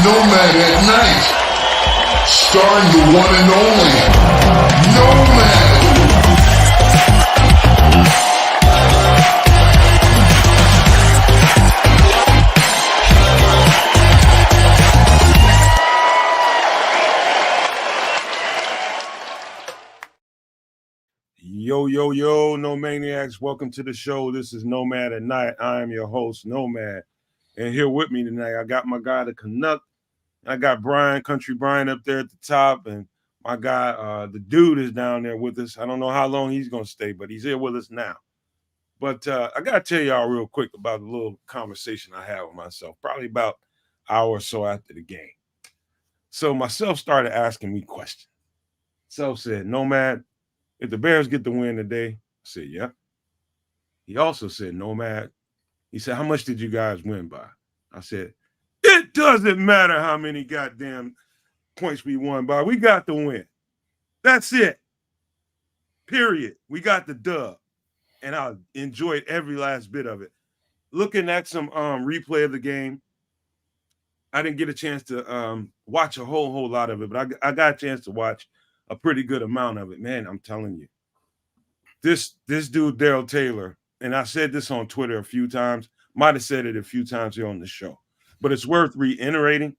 Nomad at Night, starring the one and only Nomad. Yo, no maniacs. Welcome to the show. This is Nomad at Night. I am your host, Nomad. And here with me tonight, I got my guy, the Canuck. I got Brian, Country Brian, up there at the top. And my guy, the dude is down there with us. I don't know how long he's going to stay, but he's here with us now. But I got to tell y'all real quick about a little conversation I had with myself, probably about an hour or so after the game. So myself started asking me questions. Self said, Nomad, if the Bears get the win today, I said, yeah. He also said, Nomad. He said, how much did you guys win by? I said, it doesn't matter how many goddamn points we won by. We got the win. That's it. Period. We got the dub. And I enjoyed every last bit of it. Looking at some replay of the game, I didn't get a chance to watch a whole lot of it, but I got a chance to watch a pretty good amount of it. Man, I'm telling you. This dude, Darrell Taylor, and I said this on Twitter a few times, might have said it a few times here on the show, but it's worth reiterating.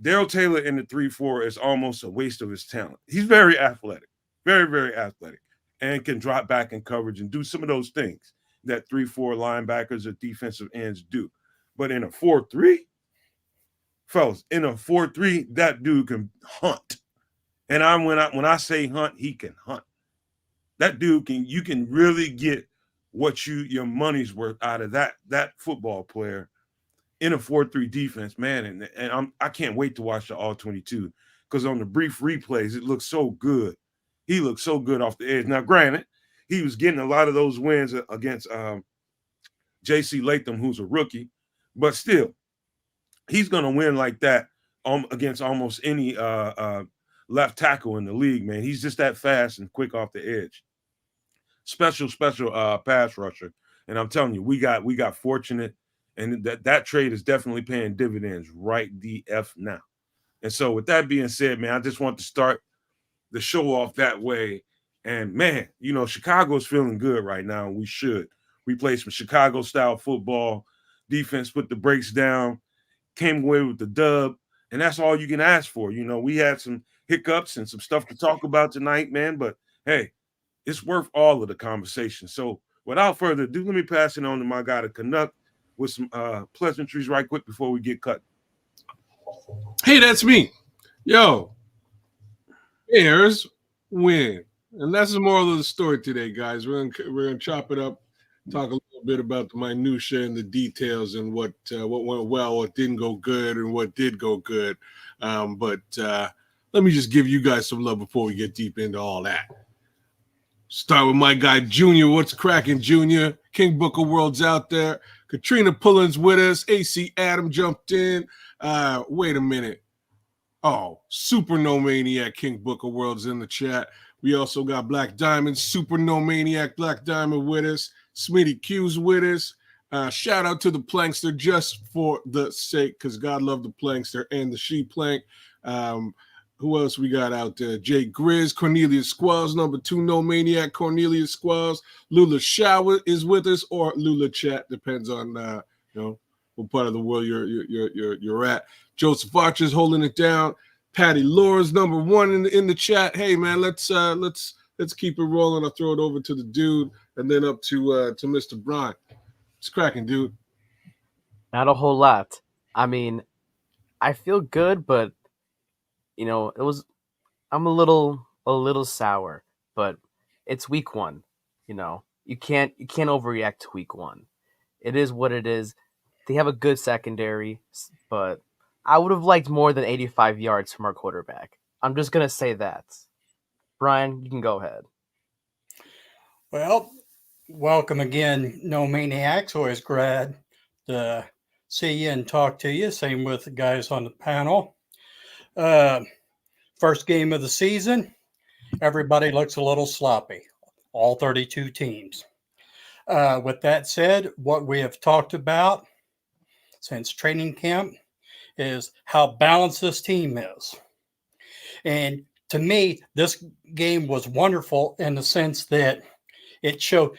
Darrell Taylor in the 3-4 is almost a waste of his talent. He's very athletic, very, very athletic, and can drop back in coverage and do some of those things that 3-4 linebackers or defensive ends do. But in a 4-3, fellas, in a 4-3, that dude can hunt. And when I say hunt, he can hunt. That dude you can really get what your money's worth out of that football player in a 4-3 defense, man. And I can't wait to watch the all-22 because on the brief replays, it looks so good. He looked so good off the edge. Now, granted, he was getting a lot of those wins against J.C. Latham, who's a rookie, but still, he's going to win like that against almost any left tackle in the league, man. He's just that fast and quick off the edge. Special pass rusher. And I'm telling you, we got fortunate, and that trade is definitely paying dividends right the F now. And so with that being said, man, I just want to start the show off that way. And man, Chicago's feeling good right now, and we should. We play some Chicago-style football. Defense put the brakes down, came away with the dub, and that's all you can ask for. We had some hiccups and some stuff to talk about tonight, man, but hey, it's worth all of the conversation. So without further ado, let me pass it on to my guy, the Canuck, with some pleasantries right quick before we get cut. Hey, that's me. Yo, Bears win. And that's the moral of the story today, guys. We're gonna chop it up, talk a little bit about the minutia and the details and what went well, what didn't go good, and what did go good. But let me just give you guys some love before we get deep into all that. Start with my guy, Junior. What's cracking, Junior? King Booker World's out there. Katrina Pullen's with us. AC Adam jumped in. Wait a minute. Oh, Super No Maniac King Booker World's in the chat. We also got Black Diamond, Super No Maniac Black Diamond with us. Smitty Q's with us. Shout out to the Plankster just for the sake, because God loved the Plankster and the She Plank. Who else we got out there? Jay Grizz, Cornelius Squalls, number 2 No Maniac, Cornelius Squalls. Lula Shower is with us, or Lula Chat, depends on what part of the world you're at. Joseph Archer's holding it down. Patty Laura's number 1 in the chat. Hey man, let's keep it rolling. I'll throw it over to the dude and then up to Mr. Brian. It's cracking, dude. Not a whole lot. I mean, I feel good, but I'm a little sour, but it's week 1. You can't overreact to week 1. It is what it is. They have a good secondary, but I would have liked more than 85 yards from our quarterback. I'm just going to say that. Brian, you can go ahead. Well, welcome again, No Maniacs. Always glad to see you and talk to you. Same with the guys on the panel. First game of the season, everybody looks a little sloppy, all 32 teams. With that said, what we have talked about since training camp is how balanced this team is. And to me, this game was wonderful in the sense that it showed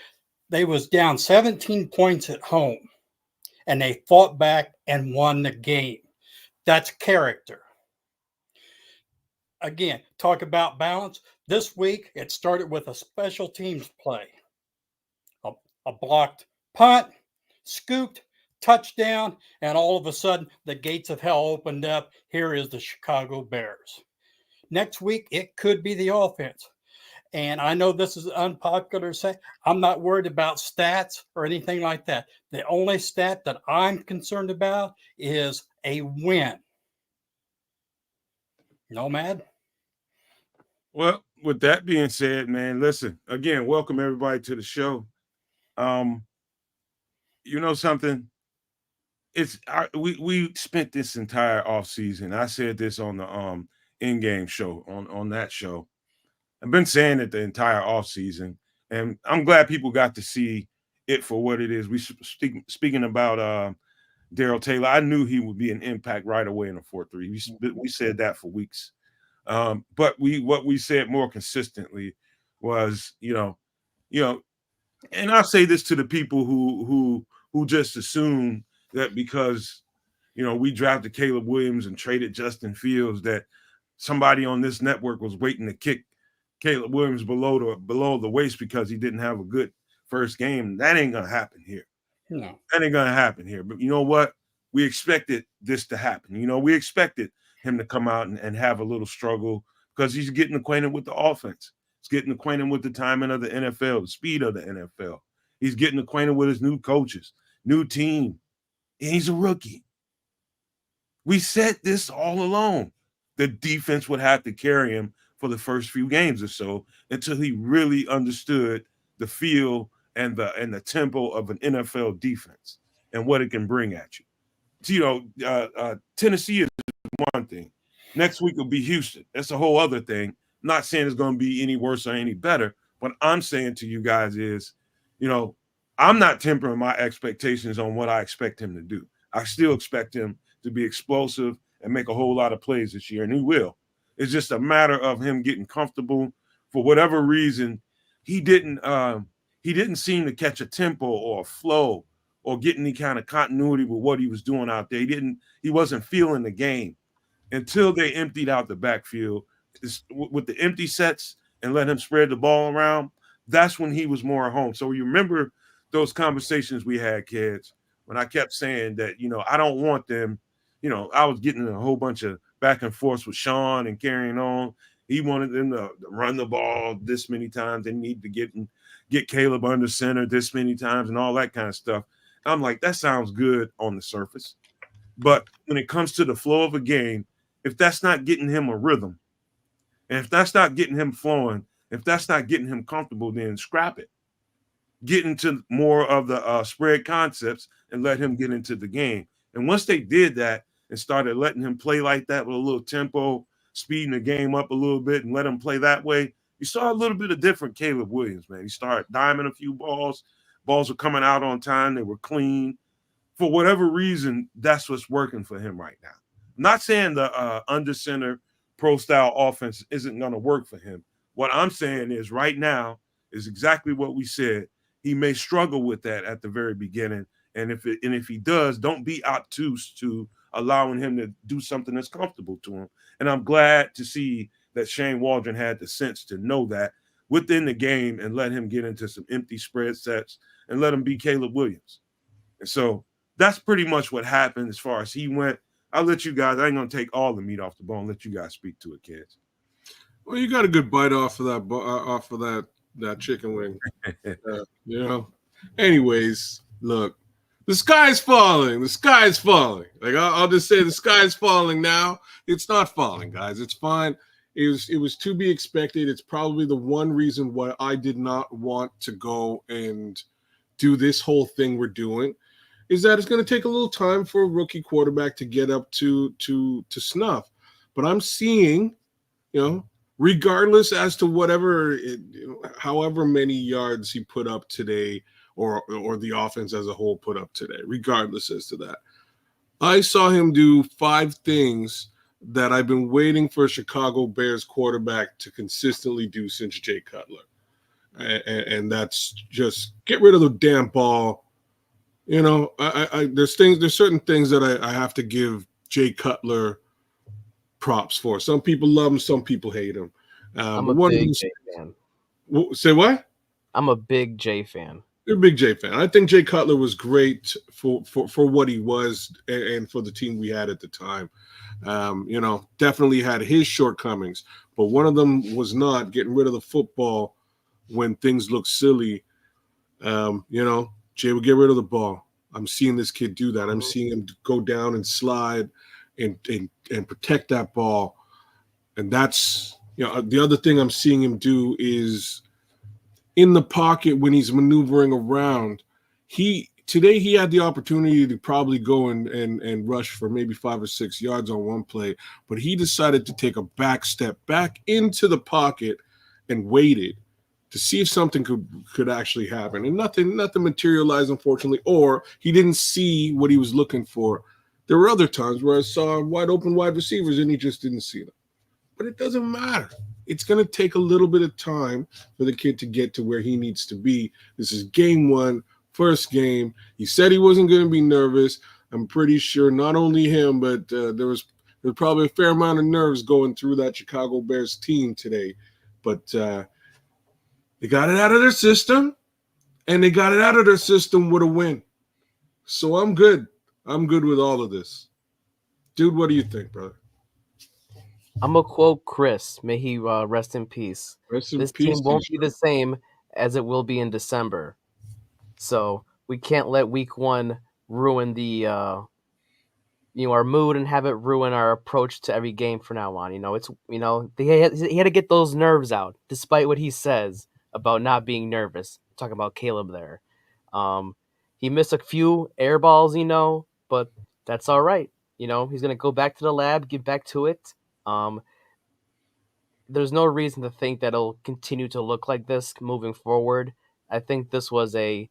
they was down 17 points at home and they fought back and won the game. That's character. Again, talk about balance. This week, it started with a special teams play. A blocked punt, scooped, touchdown, and all of a sudden, the gates of hell opened up. Here is the Chicago Bears. Next week, it could be the offense. And I know this is unpopular to say. I'm not worried about stats or anything like that. The only stat that I'm concerned about is a win. Nomad? Well, with that being said, man, listen, again, welcome everybody to the show. You know something? We spent this entire offseason. I said this on the in-game show, on that show. I've been saying it the entire offseason, and I'm glad people got to see it for what it is. Speaking about Darrell Taylor, I knew he would be an impact right away in a 4-3. We said that for weeks. But what we said more consistently was, and I'll say this to the people who just assume that because we drafted Caleb Williams and traded Justin Fields that somebody on this network was waiting to kick Caleb Williams below the waist because he didn't have a good first game. That ain't gonna happen here. No. That ain't gonna happen here. But you know what? We expected this to happen. We expected him to come out and have a little struggle because he's getting acquainted with the offense. He's getting acquainted with the timing of the NFL, the speed of the NFL. He's getting acquainted with his new coaches, new team. And he's a rookie. We said this all along. The defense would have to carry him for the first few games or so until he really understood the feel and the tempo of an NFL defense and what it can bring at you. Tennessee is one thing. Next week will be Houston. That's a whole other thing. I'm not saying it's going to be any worse or any better. What I'm saying to you guys is, I'm not tempering my expectations on what I expect him to do. I still expect him to be explosive and make a whole lot of plays this year, and he will. It's just a matter of him getting comfortable. For whatever reason, he didn't seem to catch a tempo or a flow or get any kind of continuity with what he was doing out there. He wasn't feeling the game until they emptied out the backfield with the empty sets and let him spread the ball around. That's when he was more at home. So you remember those conversations we had, kids, when I kept saying that, I don't want them, I was getting a whole bunch of back and forth with Sean and carrying on. He wanted them to run the ball this many times. They need to get Caleb under center this many times and all that kind of stuff. I'm like, that sounds good on the surface. But when it comes to the flow of a game, if that's not getting him a rhythm, and if that's not getting him flowing, if that's not getting him comfortable, then scrap it. Get into more of the spread concepts and let him get into the game. And once they did that and started letting him play like that with a little tempo, speeding the game up a little bit and let him play that way, you saw a little bit of different Caleb Williams, man. He started diming a few balls. Balls were coming out on time. They were clean. For whatever reason, that's what's working for him right now. I'm not saying the under center pro-style offense isn't going to work for him. What I'm saying is right now is exactly what we said. He may struggle with that at the very beginning. And if he does, don't be obtuse to allowing him to do something that's comfortable to him. And I'm glad to see that Shane Waldron had the sense to know that within the game and let him get into some empty spread sets and let him be Caleb Williams. And so that's pretty much what happened as far as he went. I'll let you guys, I ain't going to take all the meat off the bone. Let you guys speak to it, kids. Well, you got a good bite off of that chicken wing. Anyways, look, the sky's falling. The sky's falling. Like I'll just say the sky's falling now. It's not falling, guys. It's fine. It was to be expected. It's probably the one reason why I did not want to go and do this whole thing we're doing is that it's going to take a little time for a rookie quarterback to get up to snuff. But I'm seeing, regardless as to however many yards he put up today or the offense as a whole put up today, regardless as to that, I saw him do 5 things that I've been waiting for a Chicago Bears quarterback to consistently do since Jay Cutler. And that's just get rid of the damn ball. There's certain things that I have to give Jay Cutler props for. Some people love him, some people hate him. I'm But a one of big them, Jay fan. say what? I'm a big Jay fan. You're a big Jay fan. I think Jay Cutler was great for what he was and for the team we had at the time. Definitely had his shortcomings, but one of them was not getting rid of the football when things look silly. Jay would get rid of the ball. I'm seeing this kid do that. I'm seeing him go down and slide and protect that ball. And that's, the other thing I'm seeing him do is in the pocket when he's maneuvering around. Today he had the opportunity to probably go and rush for maybe 5 or 6 yards on one play, but he decided to take a back step back into the pocket and waited to see if something could actually happen. And nothing materialized, unfortunately, or he didn't see what he was looking for. There were other times where I saw wide open wide receivers and he just didn't see them. But it doesn't matter. It's going to take a little bit of time for the kid to get to where he needs to be. This is game 1, first game. He said he wasn't going to be nervous. I'm pretty sure not only him, but there's probably a fair amount of nerves going through that Chicago Bears team today. But they got it out of their system, and they got it out of their system with a win. So I'm good. I'm good with all of this. Dude, what do you think, brother? I'm going to quote Chris. May he rest in peace. This team won't be the same as it will be in December. So we can't let week 1 ruin the our mood and have it ruin our approach to every game from now on. He had to get those nerves out, despite what he says about not being nervous. I'm talking about Caleb there. He missed a few air balls, but that's all right. He's going to go back to the lab, get back to it. There's no reason to think that it'll continue to look like this moving forward. I think this was a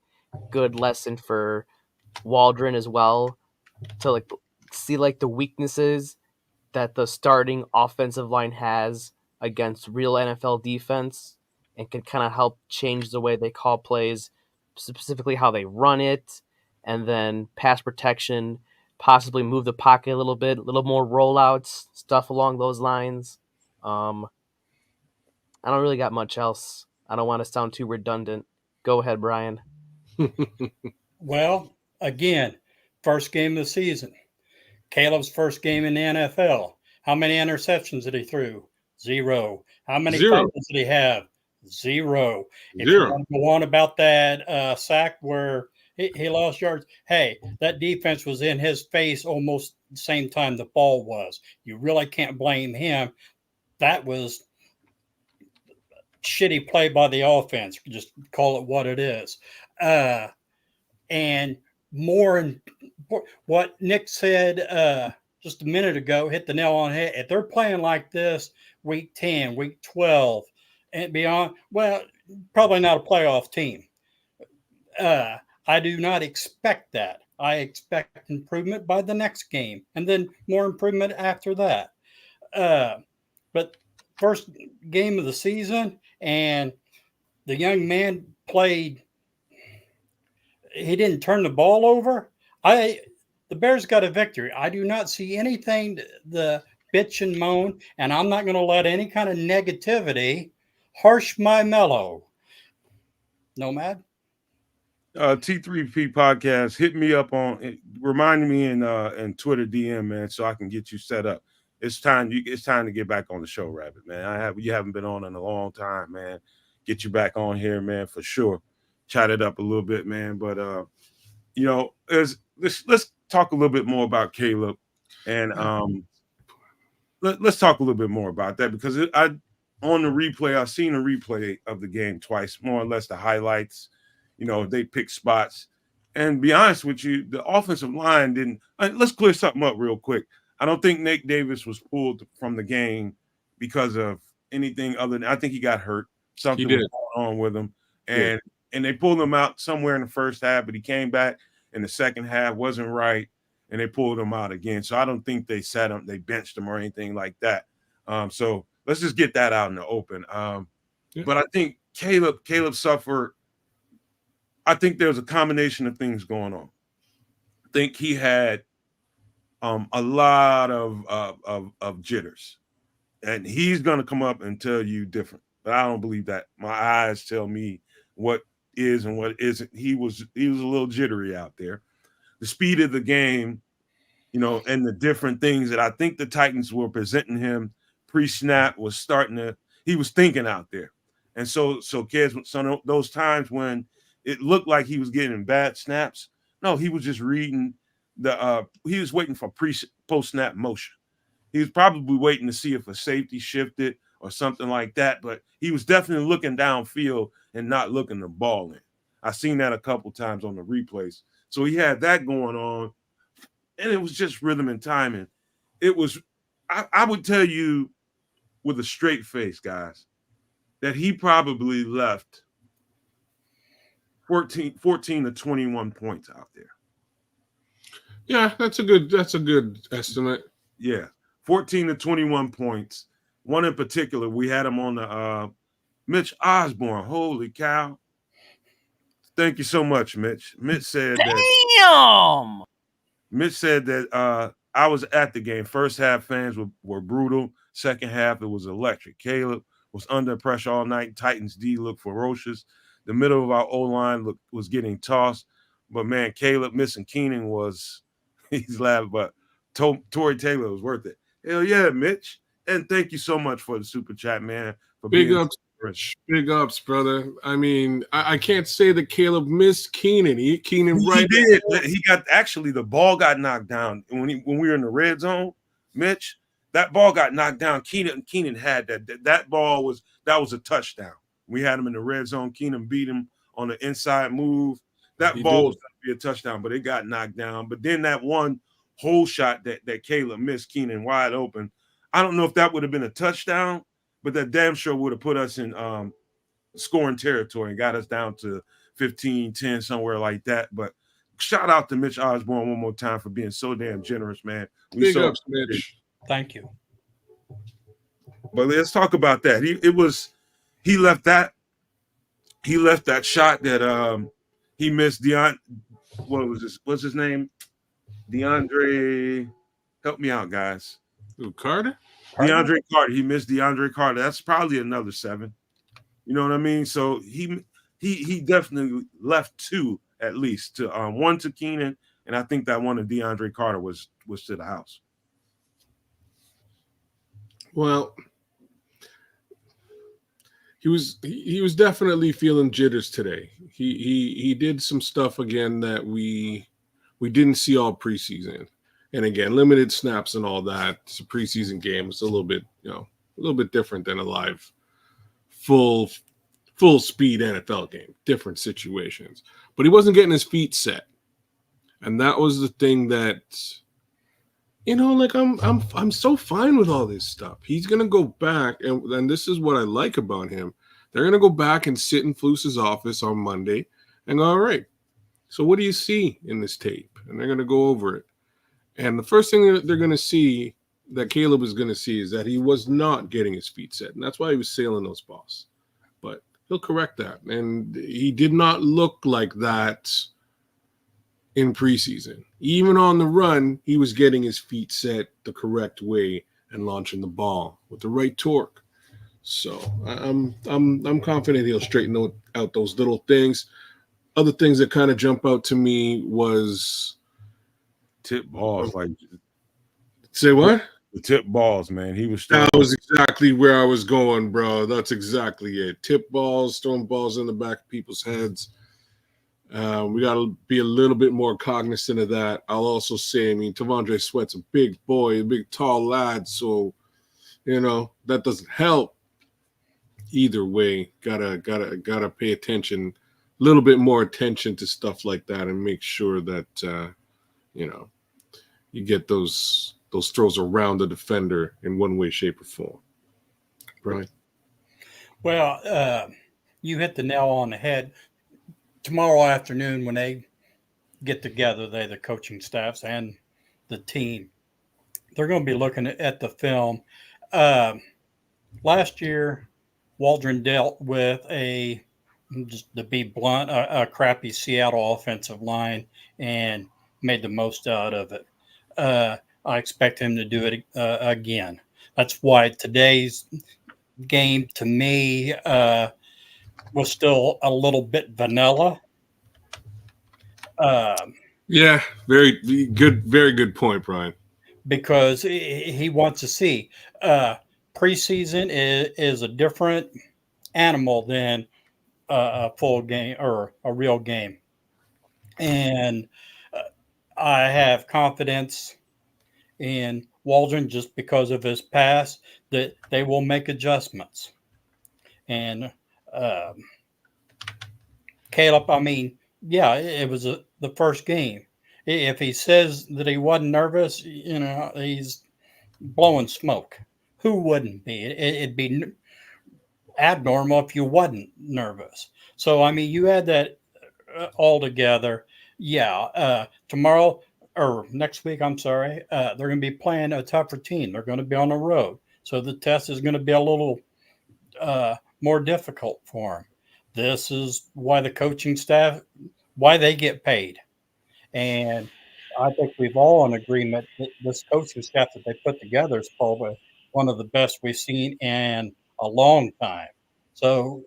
good lesson for Waldron as well to see the weaknesses that the starting offensive line has against real NFL defense and can kind of help change the way they call plays, specifically how they run it, and then pass protection, possibly move the pocket a little bit, a little more rollouts, stuff along those lines. I don't really got much else. I don't want to sound too redundant. Go ahead, Brian. Well, again, first game of the season. Caleb's first game in the NFL. How many interceptions did he throw? 0. How many fumbles did he have? 0. If you want to go on about that sack where he lost yards, hey, that defense was in his face almost the same time the ball was. You really can't blame him. That was shitty play by the offense. Just call it what it is. And more in what Nick said just a minute ago, hit the nail on the head. If they're playing like this week 10, week 12, and beyond, well, probably not a playoff team. I do not expect that. I expect improvement by the next game and then more improvement after that. But first game of the season, and the young man played. He didn't turn the ball over. The Bears got a victory. I do not see anything the bitch and moan, and I'm not going to let any kind of negativity harsh my mellow. Nomad? T3P podcast, hit me up remind me in Twitter DM, man, so I can get you set up. It's time to get back on the show, Rabbit, man. You haven't been on in a long time, man. Get you back on here, man, for sure. Chat it up a little bit, man. But let's talk a little bit more about Caleb, and let's talk a little bit more about that, because I've seen a replay of the game twice, more or less the highlights. They pick spots, and be honest with you, the offensive line didn't. Let's clear something up real quick. I don't think Nate Davis was pulled from the game because of anything other than I think he got hurt. Something was going on with him, and they pulled him out somewhere in the first half, but he came back in the second half, wasn't right, and they pulled him out again. So I don't think they sat him, they benched him or anything like that. So let's just get that out in the open. But I think Caleb suffered. I think there's a combination of things going on. I think he had a lot of jitters, and he's gonna come up and tell you different. But I don't believe that. My eyes tell me what is and what isn't. He was a little jittery out there. The speed of the game, and the different things that I think the Titans were presenting him pre-snap was starting to. He was thinking out there, and so kids, some of those times when it looked like he was getting bad snaps, no, he was just reading he was waiting for post-snap motion. He was probably waiting to see if a safety shifted or something like that, but he was definitely looking downfield and not looking the ball in. I've seen that a couple times on the replays. So he had that going on, and it was just rhythm and timing. It was, I would tell you with a straight face, guys, that he probably left 14 to 21 points out there. Yeah, that's a good estimate. Yeah, 14 to 21 points. One in particular, we had him on the Mitch Osborne. Holy cow. Thank you so much, Mitch. Mitch said that I was at the game. First half fans were brutal. Second half, it was electric. Caleb was under pressure all night. Titans D looked ferocious. The middle of our O-line was getting tossed. But, man, Caleb missing Keenan he's laughing, but Tory Taylor was worth it. Hell yeah, Mitch. And thank you so much for the super chat, man. Big ups, brother. I mean, I can't say that Caleb missed Keenan. He did. He got the ball got knocked down when we were in the red zone. Mitch, that ball got knocked down. Keenan had that ball was a touchdown. We had him in the red zone. Keenan beat him on the inside move. That ball was going to be a touchdown, but it got knocked down. But then that one whole shot that Caleb missed, Keenan wide open. I don't know if that would have been a touchdown, but that damn sure would have put us in scoring territory and got us down to 15-10, somewhere like that. But shout out to Mitch Osborne one more time for being so damn generous, man. Big ups, Mitch. Thank you. But let's talk about that. He left that shot that he missed. What's his name? DeAndre. Help me out, guys. Carter? DeAndre Carter. He missed DeAndre Carter. That's probably another 7. You know what I mean? So he definitely left 2 at least, to 1 to Keenan, and I think that one to DeAndre Carter was to the house. Well, he was definitely feeling jitters today. He did some stuff again that we didn't see all preseason. And again, limited snaps and all that. It's a preseason game. It's a little bit different than a live, full speed NFL game. Different situations. But he wasn't getting his feet set, and that was the thing that, I'm so fine with all this stuff. He's gonna go back, and this is what I like about him. They're gonna go back and sit in Flus's office on Monday and go, all right, so what do you see in this tape? And they're gonna go over it. And the first thing that they're going to see, that Caleb is going to see, is that he was not getting his feet set. And that's why he was sailing those balls. But he'll correct that. And he did not look like that in preseason. Even on the run, he was getting his feet set the correct way and launching the ball with the right torque. So I'm confident he'll straighten out those little things. Other things that kind of jump out to me was tip balls. Say what? The tip balls, man. That was exactly where I was going, bro. That's exactly it. Tip balls, throwing balls in the back of people's heads. We got to be a little bit more cognizant of that. I'll also say, Tavondre Sweat's a big boy, a big tall lad, so that doesn't help. Either way, gotta pay attention, a little bit more attention to stuff like that, and make sure that you get those throws around the defender in one way, shape, or form. Right. Well, you hit the nail on the head. Tomorrow afternoon, when they get together, the coaching staffs and the team, they're going to be looking at the film. Last year, Waldron dealt with just to be blunt, a crappy Seattle offensive line and made the most out of it. I expect him to do it again. That's why today's game, to me, was still a little bit vanilla. Yeah, very good point, Brian. Because he wants to see. Preseason is a different animal than a full game or a real game. And I have confidence in Waldron just because of his past that they will make adjustments. And Caleb, I mean, yeah, it was the first game. If he says that he wasn't nervous, he's blowing smoke. Who wouldn't be? It'd be abnormal if you wasn't nervous. So, I mean, you had that all together. Yeah, tomorrow or next week, I'm sorry, they're going to be playing a tougher team. They're going to be on the road. So the test is going to be a little more difficult for them. This is why the coaching staff, why they get paid. And I think we've all in agreement that this coaching staff that they put together is probably one of the best we've seen in a long time. So,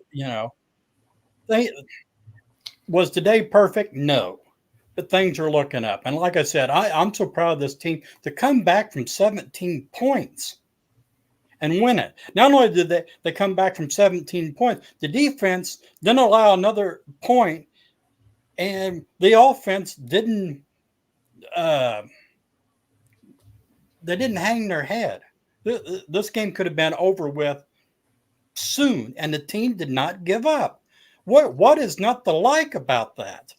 was today perfect? No. But things are looking up. And like I said, I'm so proud of this team to come back from 17 points and win it. Not only did they come back from 17 points, the defense didn't allow another point, and the offense didn't they didn't hang their head. This game could have been over with soon, and the team did not give up. What is not to like about that?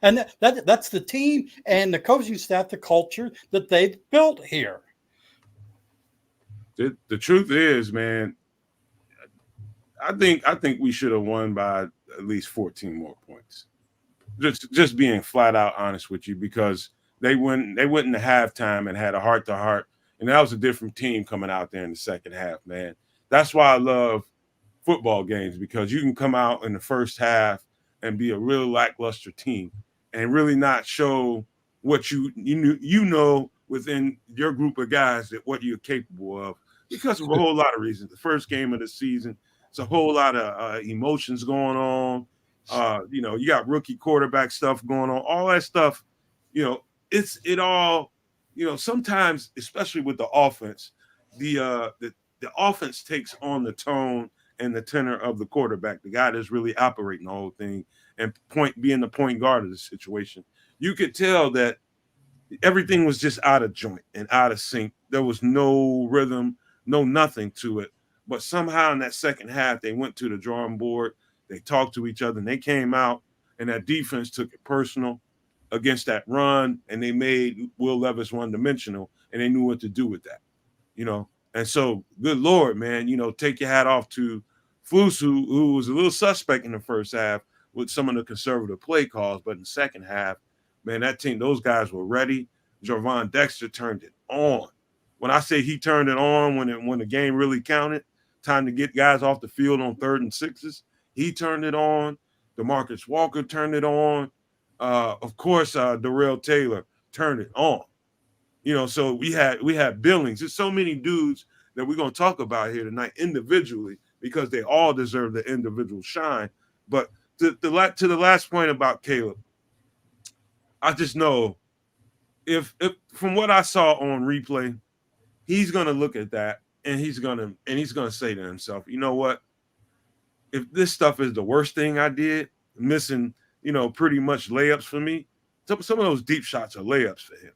And that's the team and the coaching staff, the culture that they've built here. The truth is, man, I think we should have won by at least 14 more points. Just being flat out honest with you, because they went into halftime and had a heart-to-heart, and that was a different team coming out there in the second half, man. That's why I love football games, because you can come out in the first half and be a real lackluster team and really not show what you know within your group of guys that what you're capable of, because of a whole lot of reasons. The first game of the season, it's a whole lot of emotions going on. You got rookie quarterback stuff going on, all that stuff. It all. Sometimes, especially with the offense, the offense takes on the tone and the tenor of the quarterback, the guy that's really operating the whole thing and being the point guard of the situation. You could tell that everything was just out of joint and out of sync. There was no rhythm, no nothing to it. But somehow in that second half, they went to the drawing board, they talked to each other, and they came out, and that defense took it personal against that run, and they made Will Levis one-dimensional, and they knew what to do with that, And so, good Lord, man, take your hat off to Flus, who was a little suspect in the first half with some of the conservative play calls, but in the second half, man, that team, those guys were ready. Javon Dexter turned it on. When I say he turned it on when the game really counted, time to get guys off the field on 3rd and 6s, he turned it on. DeMarcus Walker turned it on. Of course, Darrell Taylor turned it on. So we had Billings. There's so many dudes that we're going to talk about here tonight individually, because they all deserve the individual shine. But to the last point about Caleb, I just know if from what I saw on replay, he's going to look at that and he's going to say to himself, you know what? If this stuff is the worst thing I did, missing, pretty much layups for me, some of those deep shots are layups for him.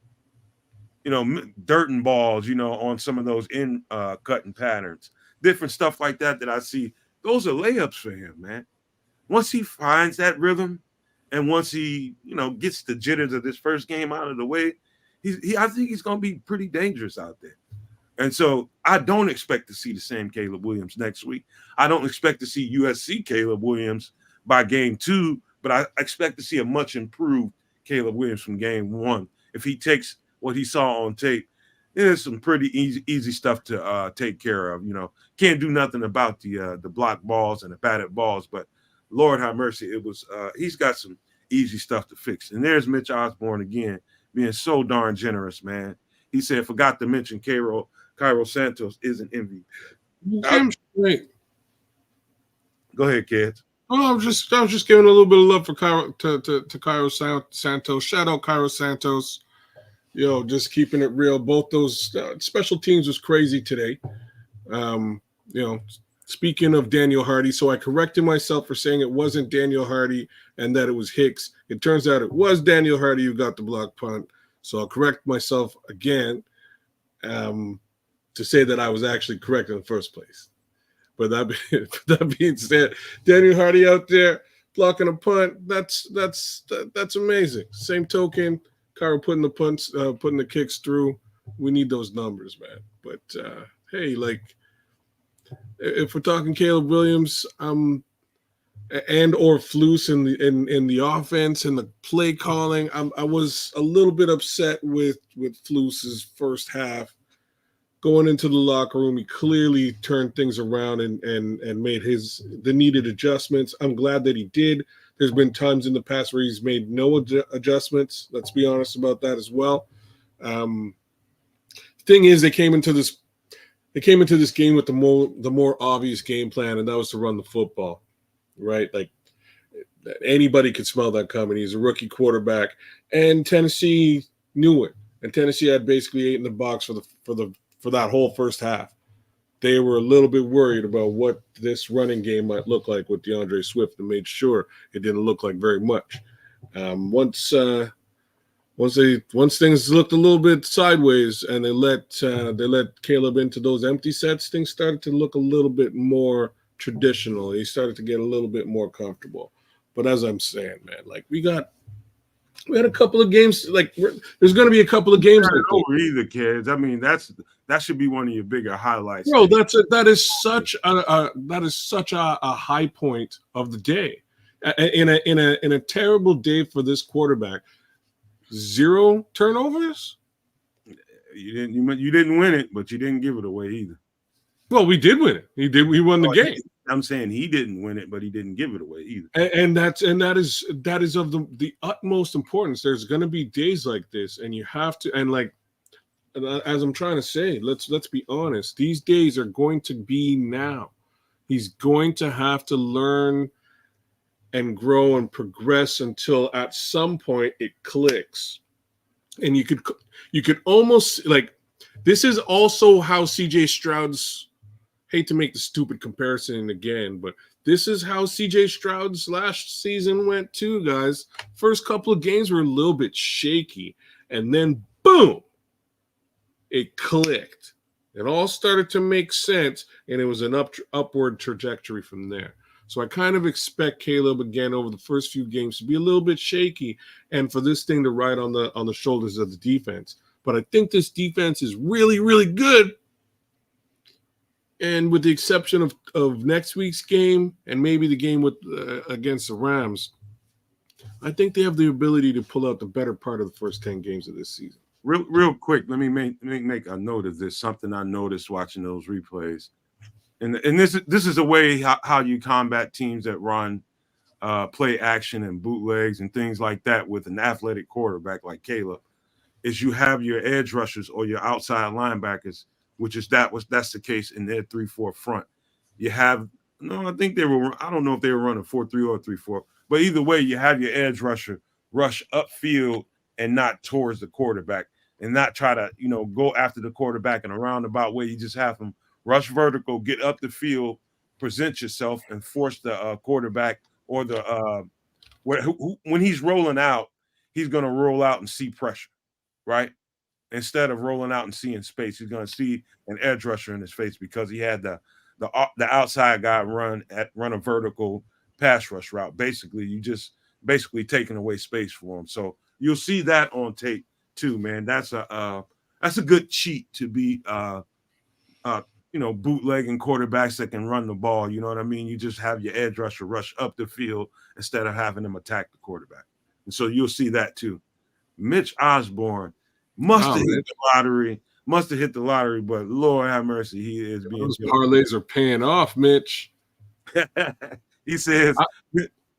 Dirt and balls, on some of those cutting patterns, different stuff like that I see. Those are layups for him, man. Once he finds that rhythm, and once he, gets the jitters of this first game out of the way, I think he's going to be pretty dangerous out there. And so I don't expect to see the same Caleb Williams next week. I don't expect to see USC Caleb Williams by game 2, but I expect to see a much improved Caleb Williams from game 1 if he takes what he saw on tape, there's some pretty easy stuff to take care of. Can't do nothing about the block balls and the batted balls, but Lord have mercy, it was he's got some easy stuff to fix. And there's Mitch Osborne again, being so darn generous, man. He said, forgot to mention Cairo Santos is an MVP. Damn straight. Go ahead, kids. Oh, I was just giving a little bit of love for Cairo Santos. Shout out Cairo Santos. Yo, just keeping it real. Both those special teams was crazy today. Speaking of Daniel Hardy, so I corrected myself for saying it wasn't Daniel Hardy and that it was Hicks. It turns out it was Daniel Hardy who got the block punt. So I'll correct myself again to say that I was actually correct in the first place. But that being said, Daniel Hardy out there blocking a punt, that's amazing. Same token, Cairo putting the kicks through. We need those numbers, man. But hey, like, if we're talking Caleb Williams, and or Flus in the offense and the play calling, I was a little bit upset with Flus's first half. Going into the locker room, he clearly turned things around and made the needed adjustments. I'm glad that he did. There's been times in the past where he's made no adjustments. Let's be honest about that as well. Thing is, they came into this game with the more obvious game plan, and that was to run the football, right? Like, anybody could smell that coming. He's a rookie quarterback, and Tennessee knew it. And Tennessee had basically 8 in the box for that whole first half. They were a little bit worried about what this running game might look like with DeAndre Swift, and made sure it didn't look like very much. Once things looked a little bit sideways and they let Caleb into those empty sets, things started to look a little bit more traditional. He started to get a little bit more comfortable. But as I'm saying, man, like we had a couple of games. Like there's going to be a couple of games. Not over either, kids. I mean, that should be one of your bigger highlights. Bro, that is such a high point of the day. In a terrible day for this quarterback. 0 turnovers. You didn't win it, but you didn't give it away either. Well, we did win it. We won the game. I'm saying he didn't win it, but he didn't give it away either. And that is of the utmost importance. There's going to be days like this, and you have to. And like, as I'm trying to say, let's be honest. These days are going to be now. He's going to have to learn and grow and progress until at some point it clicks. And you could almost, like, this is also how CJ Stroud's, hate to make the stupid comparison again, but this is how CJ Stroud's last season went too, guys. First couple of games were a little bit shaky, and then boom, it clicked. It all started to make sense, and it was an upward trajectory from there. So I kind of expect Caleb again over the first few games to be a little bit shaky, and for this thing to ride on the shoulders of the defense. But I think this defense is really, really good. And with the exception of next week's game and maybe the game with against the Rams, I think they have the ability to pull out the better part of the first 10 games of this season. Real quick, let me make a note of this. Something I noticed watching those replays. And this is a way how you combat teams that run play action and bootlegs and things like that with an athletic quarterback like Caleb, is you have your edge rushers or your outside linebackers, which is that's the case in their 3-4 front. You have I think they were, I don't know if they were running 4-3 or 3-4, but either way, you have your edge rusher rush upfield and not towards the quarterback, and not try to go after the quarterback in a roundabout way. You just have them rush vertical, get up the field, present yourself, and force the quarterback or the when he's rolling out, he's going to roll out and see pressure, right? Instead of rolling out and seeing space, he's going to see an edge rusher in his face because he had the outside guy run a vertical pass rush route. Basically, you just taking away space for him. So you'll see that on tape too, man. That's a good cheat to be bootlegging quarterbacks that can run the ball. You know what I mean? You just have your edge rusher rush up the field instead of having them attack the quarterback. And so you'll see that too. Mitch Osborne, Must have man. hit the lottery. Must have hit the lottery, but Lord have mercy, he is being Those built. parlays are paying off, Mitch. He says,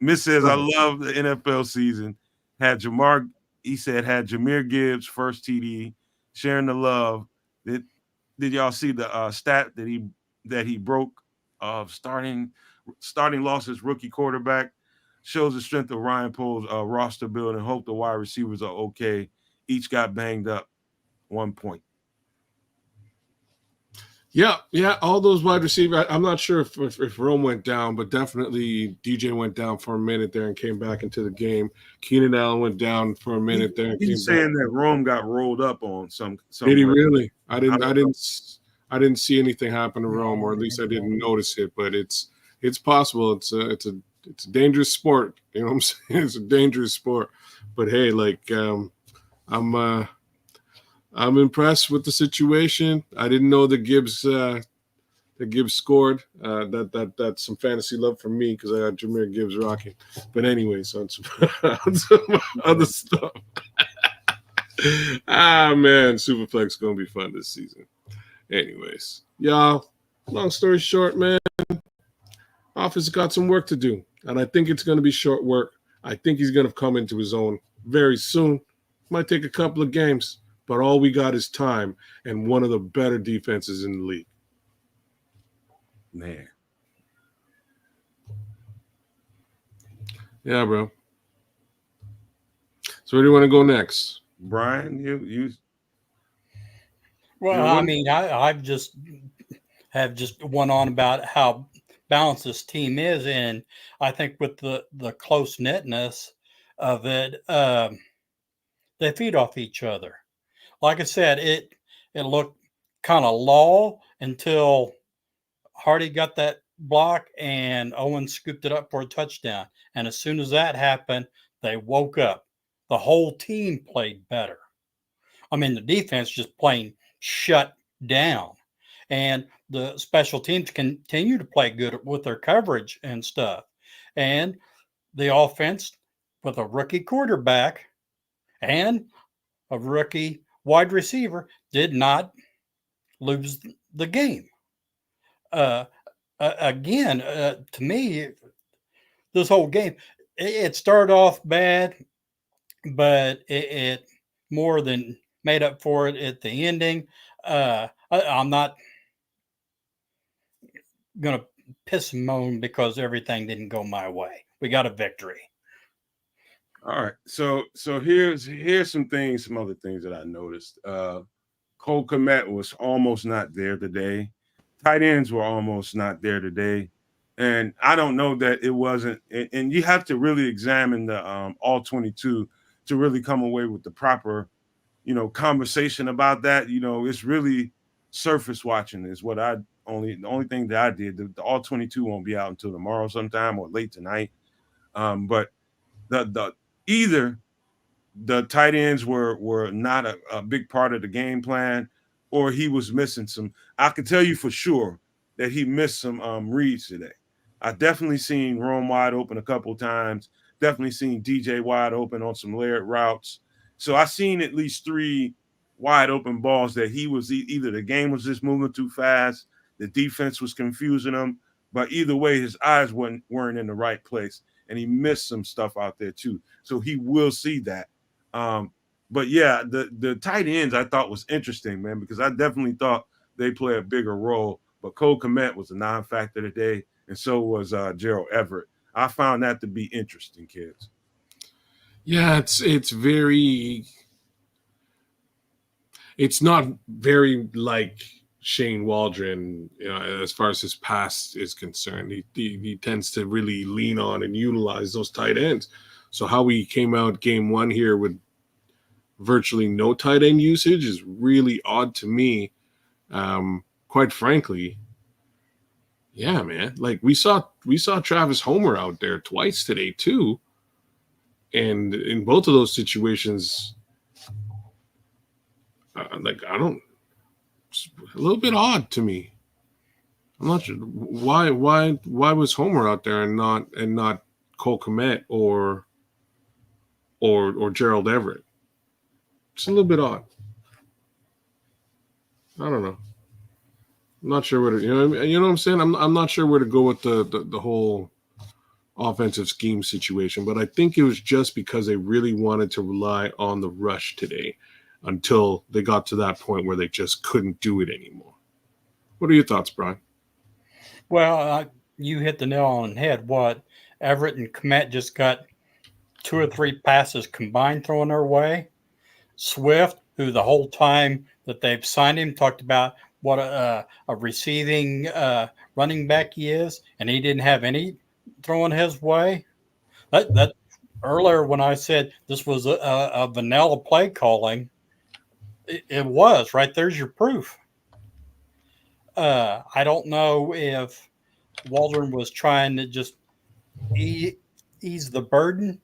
Miss says, I Go ahead. love the NFL season. Had Jameer Gibbs first TD, sharing the love. Did y'all see the stat that he broke of starting losses rookie quarterback? Shows the strength of Ryan Pohl's roster build and hope the wide receivers are okay. Each got banged up 1 point. Yeah, all those wide receivers. I'm not sure if Rome went down, but definitely DJ went down for a minute there and came back into the game. Keenan Allen went down for a minute there and came He's back. saying that Rome got rolled up on some. Did he way. really? I didn't see anything happen to Rome, or at least I didn't notice it. But it's possible. It's a dangerous sport. You know what I'm saying? It's a dangerous sport. But hey, like I'm impressed with the situation. I didn't know that Gibbs scored. That's some fantasy love for me because I got Jameer Gibbs rocking. But anyways, on some other stuff. Man, Superflex gonna be fun this season. Anyways, y'all. Long story short, man, Office got some work to do, and I think it's gonna be short work. I think he's gonna come into his own very soon. Might take a couple of games. But all we got is time and one of the better defenses in the league. Man. Yeah, bro. So where do you want to go next? Brian, you Well, I mean, I've just went on about how balanced this team is, and I think with the close knitness of it, they feed off each other. Like I said, it looked kind of low until Hardy got that block and Owen scooped it up for a touchdown. And as soon as that happened, they woke up. The whole team played better. I mean, the defense just plain shut down. And the special teams continue to play good with their coverage and stuff. And the offense with a rookie quarterback and a rookie wide receiver did not lose the game. Again, to me, this whole game, it started off bad, but it more than made up for it at the ending. I'm not going to piss and moan because everything didn't go my way. We got a victory. all right. So here's some other things that I noticed. Cole Kmet was almost not there today. Tight ends were almost not there today. And I don't know that it wasn't, and you have to really examine the all 22 to really come away with the proper, conversation about that. It's really surface watching is what the only thing that I did. The all 22 won't be out until tomorrow sometime or late tonight. But either the tight ends were not a big part of the game plan, or he was missing some. I can tell you for sure that he missed some reads today. I definitely seen Rome wide open a couple times. Definitely seen DJ wide open on some layered routes. So I seen at least 3 wide open balls that he was either the game was just moving too fast, the defense was confusing him, but either way, his eyes weren't in the right place, and he missed some stuff out there too. So he will see that. But yeah, the tight ends I thought was interesting, man, because I definitely thought they play a bigger role. But Cole Kmet was a non-factor today, and so was Gerald Everett. I found that to be interesting, kids. Yeah, it's not very like Shane Waldron, as far as his past is concerned. He tends to really lean on and utilize those tight ends. So how we came out game 1 here with virtually no tight end usage is really odd to me. Quite frankly, yeah, man. Like we saw Travis Homer out there twice today too, and in both of those situations, it's a little bit odd to me. I'm not sure why was Homer out there and not Cole Kmet or Gerald Everett. It's a little bit odd. I don't know. I'm not sure where to. You know what I'm saying. I'm not sure where to go with the whole offensive scheme situation, but I think it was just because they really wanted to rely on the rush today until they got to that point where they just couldn't do it anymore. What are your thoughts, Brian? Well, you hit the nail on the head. What Everett and Komet just got 2 or 3 passes combined thrown their way. Swift, who the whole time that they've signed him talked about what a receiving running back he is, and he didn't have any thrown his way. That earlier when I said this was a vanilla play calling, it was right. There's your proof. I don't know if Waldron was trying to just ease the burden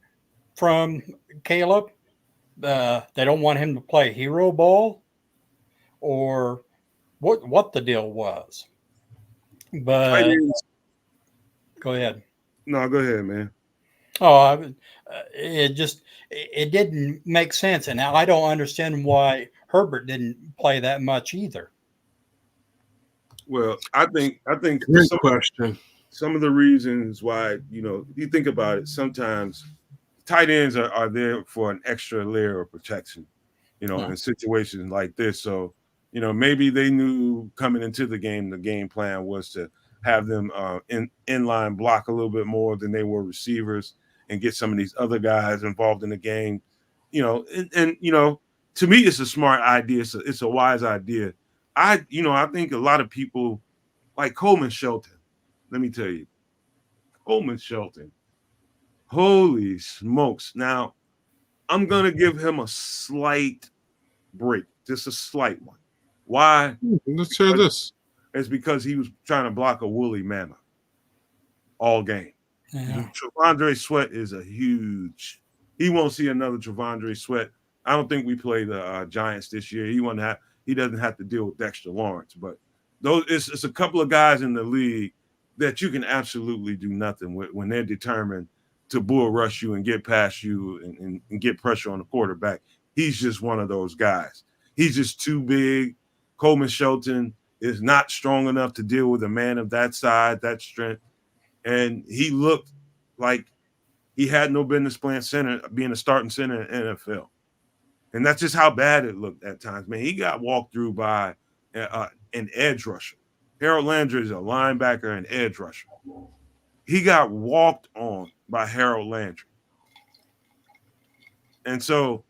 from Caleb. They don't want him to play hero ball, or what the deal was. Tight But ends. go ahead. No, go ahead, man. Oh, it didn't make sense, and I don't understand why Herbert didn't play that much either. Well, I think Great question. some of the reasons why, you think about it, sometimes tight ends are there for an extra layer of protection, in situations like this. So, maybe they knew coming into the game plan was to have them inline block a little bit more than they were receivers and get some of these other guys involved in the game. To me, it's a smart idea. It's a wise idea. I think a lot of people like Coleman Shelton. Let me tell you, Coleman Shelton. Holy smokes. Now, I'm going to give him a slight break, just a slight one. Why? Let's hear this. It's because he was trying to block a woolly mammoth all game. Yeah. Trevondre Sweat is he won't see another Trevondre Sweat. I don't think we play the Giants this year. He doesn't have to deal with Dexter Lawrence, but it's a couple of guys in the league that you can absolutely do nothing with when they're determined to bull rush you and get past you and get pressure on the quarterback. He's just one of those guys. He's just too big. Coleman Shelton is not strong enough to deal with a man of that size, that strength. And he looked like he had no business being a starting center in the NFL. And that's just how bad it looked at times. Man, he got walked through by an edge rusher. Harold Landry is a linebacker and edge rusher. He got walked on by Harold Landry. And so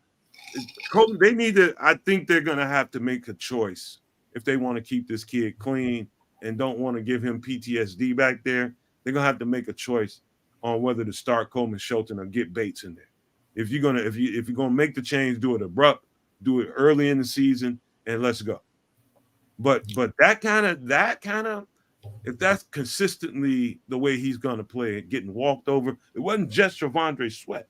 they need to, I think they're going to have to make a choice if they want to keep this kid clean and don't want to give him PTSD back there. They're going to have to make a choice on whether to start Coleman Shelton or get Bates in there. If you're gonna make the change, do it abrupt, do it early in the season, and let's go. But that kind of if that's consistently the way he's gonna play, getting walked over, it wasn't just Trevondre Sweat.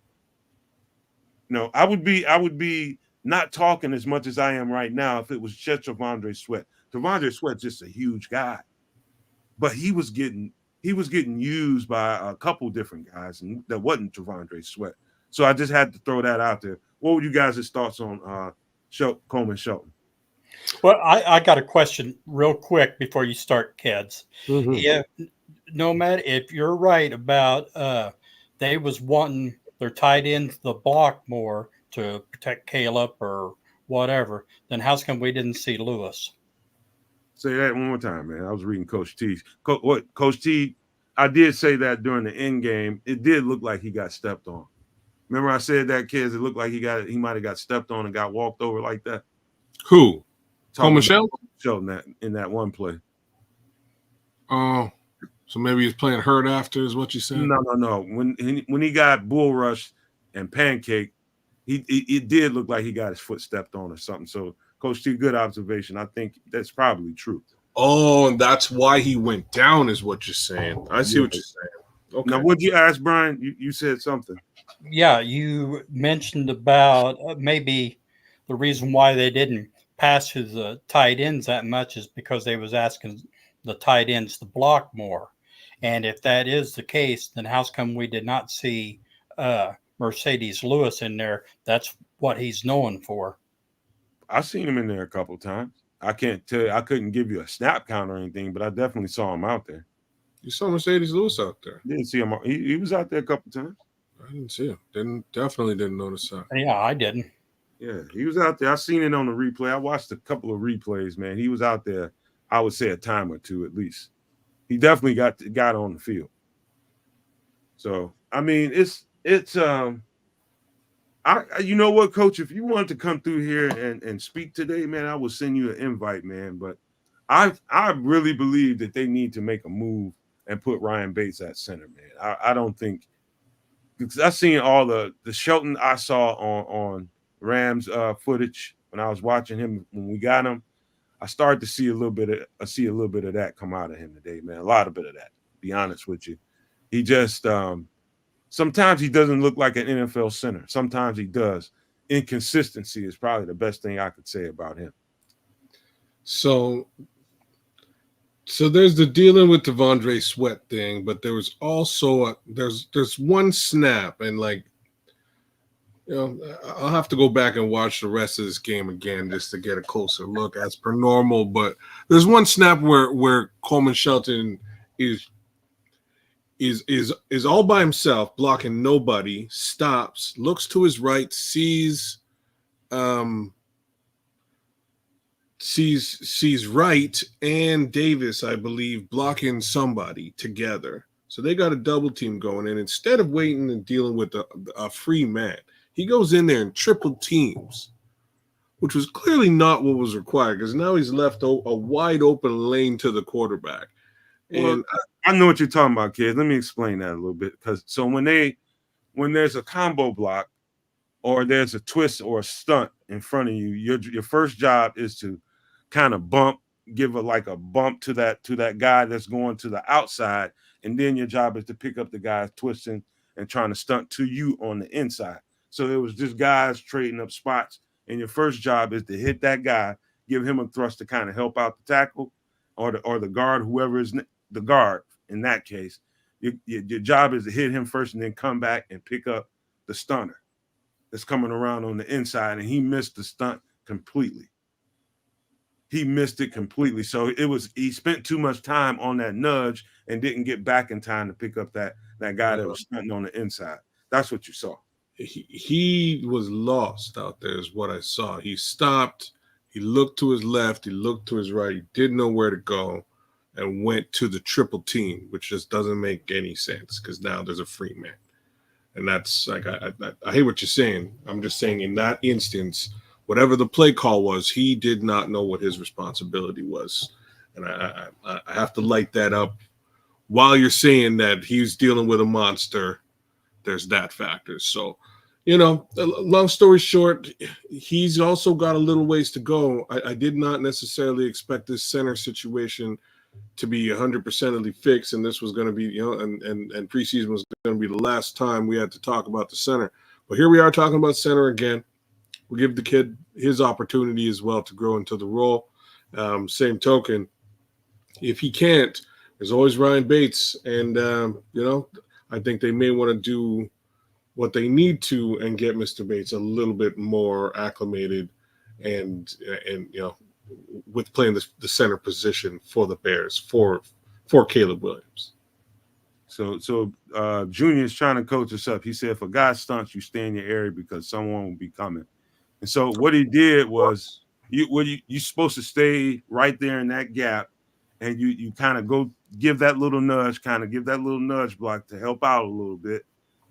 No, I would be not talking as much as I am right now if it was just Trevondre Sweat. Trevondre Sweat's just a huge guy, but he was getting used by a couple different guys, and that wasn't Trevondre Sweat. So I just had to throw that out there. What were you guys' thoughts on Coleman Shelton? Well, I got a question real quick before you start, kids. Mm-hmm. Yeah, Nomad, if you're right about they was wanting their tight ends to block more to protect Caleb or whatever, then how come we didn't see Lewis? Say that one more time, man. I was reading Coach T. Coach T, I did say that during the end game. It did look like he got stepped on. Remember I said that, kids? It looked like he might have got stepped on and got walked over like that. Who? Coleman Shelton in that one play. Oh, so maybe he's playing hurt after, is what you said? No. When he got bull rushed and pancake, it did look like he got his foot stepped on or something. So, Coach T, good observation. I think that's probably true. Oh, and that's why he went down, is what you're saying. I see what you're saying. Okay. Now, what'd you ask, Brian? You said something. Yeah, you mentioned about maybe the reason why they didn't pass to the tight ends that much is because they was asking the tight ends to block more. And if that is the case, then how come we did not see Mercedes Lewis in there? That's what he's known for. I've seen him in there a couple of times. I can't tell you, I couldn't give you a snap count or anything, but I definitely saw him out there. You saw Mercedes Lewis out there. Didn't see him. He was out there a couple times. I didn't see him. Definitely didn't notice that. Yeah, I didn't. Yeah, he was out there. I seen it on the replay. I watched a couple of replays, man. He was out there, I would say a time or two at least. He definitely got on the field. So, I mean, it's you know what, Coach, if you wanted to come through here and speak today, man, I will send you an invite, man. But I really believe that they need to make a move and put Ryan Bates at center, man. I don't think, because I seen all the Shelton I saw on Rams footage when I was watching him when we got him. I started to see a little bit of that come out of him today, man. A lot of bit of that, to be honest with you. He just sometimes he doesn't look like an NFL center. Sometimes he does. Inconsistency is probably the best thing I could say about him. So there's the dealing with Devondre Sweat thing, but there was also there's one snap, and like, you know, I'll have to go back and watch the rest of this game again just to get a closer look as per normal. But there's one snap where Coleman Shelton is all by himself, blocking nobody, stops, looks to his right, sees Wright and Davis, I believe, blocking somebody together. So they got a double team going, and instead of waiting and dealing with a free man, he goes in there and triple teams, which was clearly not what was required, because now he's left a wide open lane to the quarterback. And I know what you're talking about, kids. Let me explain that a little bit. Because so when there's a combo block or there's a twist or a stunt in front of you, your first job is to kind of give a bump to that guy that's going to the outside, and then your job is to pick up the guy twisting and trying to stunt to you on the inside. So it was just guys trading up spots, and your first job is to hit that guy, give him a thrust to kind of help out the tackle or the guard, whoever is the guard in that case. Your job is to hit him first and then come back and pick up the stunner that's coming around on the inside, and he missed the stunt completely. He missed it completely. So he spent too much time on that nudge and didn't get back in time to pick up that guy that was stunting on the inside. That's what you saw. He was lost out there is what I saw. He stopped, he looked to his left, he looked to his right, he didn't know where to go, and went to the triple team, which just doesn't make any sense because now there's a free man. And that's like, I hate what you're saying. I'm just saying in that instance, whatever the play call was, he did not know what his responsibility was. And I have to light that up. While you're saying that he's dealing with a monster, there's that factor. So, you know, long story short, he's also got a little ways to go. I did not necessarily expect this center situation to be 100%ly fixed, and this was going to be, you know, and preseason was going to be the last time we had to talk about the center. But here we are talking about center again. We'll give the kid his opportunity as well to grow into the role. Same token, if he can't, there's always Ryan Bates, and you know, I think they may want to do what they need to and get Mr. Bates a little bit more acclimated, and you know, with playing the center position for the Bears for Caleb Williams. So Junior is trying to coach us up. He said, if a guy stunts, you stay in your area because someone will be coming. And so what he did was you're supposed to stay right there in that gap, and you kind of go give that little nudge block to help out a little bit,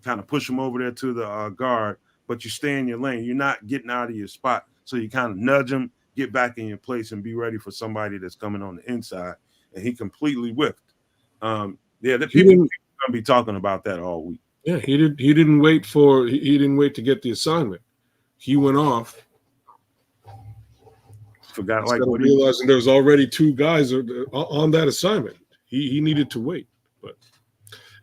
kind of push him over there to the guard, but you stay in your lane. You're not getting out of your spot. So you kind of nudge him, get back in your place, and be ready for somebody that's coming on the inside. And he completely whiffed. The people are going to be talking about that all week. Yeah, he didn't wait to get the assignment. He went off. Forgot realizing there was already two guys on that assignment. He needed to wait, but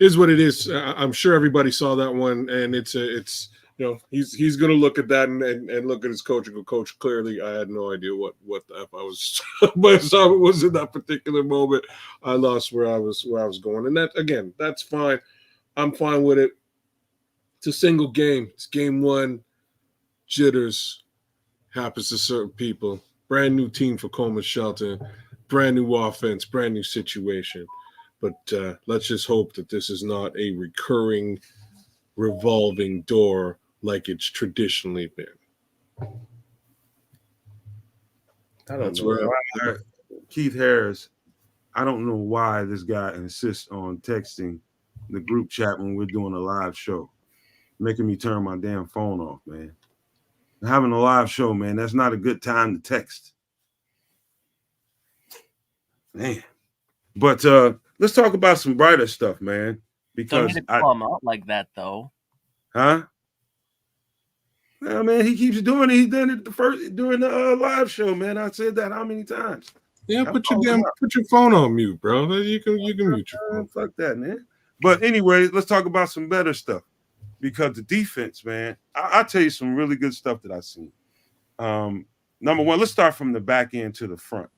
it is what it is. I'm sure everybody saw that one, and it's you know, he's going to look at that and look at his coach and go, Coach, clearly I had no idea what the F I was. My assignment was in that particular moment. I lost where I was going, and that, again, that's fine. I'm fine with it. It's a single game. It's game one. Jitters happens to certain people. brand new team for Coleman Shelton, brand new offense, brand new situation. But let's just hope that this is not a recurring, revolving door like it's traditionally been. I don't That's know where why Keith Harris. I don't know why this guy insists on texting the group chat when we're doing a live show, making me turn my damn phone off, man. Having a live show, man, that's not a good time to text. Man. But let's talk about some brighter stuff, man. Don't Because need to call him out like that, though. huh? Yeah, man, he keeps doing it. He's done it during the live show, man. I said that how many times? Yeah, put your phone on mute, bro. You can mute your phone. Fuck that, man. But anyway, let's talk about some better stuff. Because the defense, man, I'll tell you some really good stuff that I've seen. Number one, let's start from the back end to the front.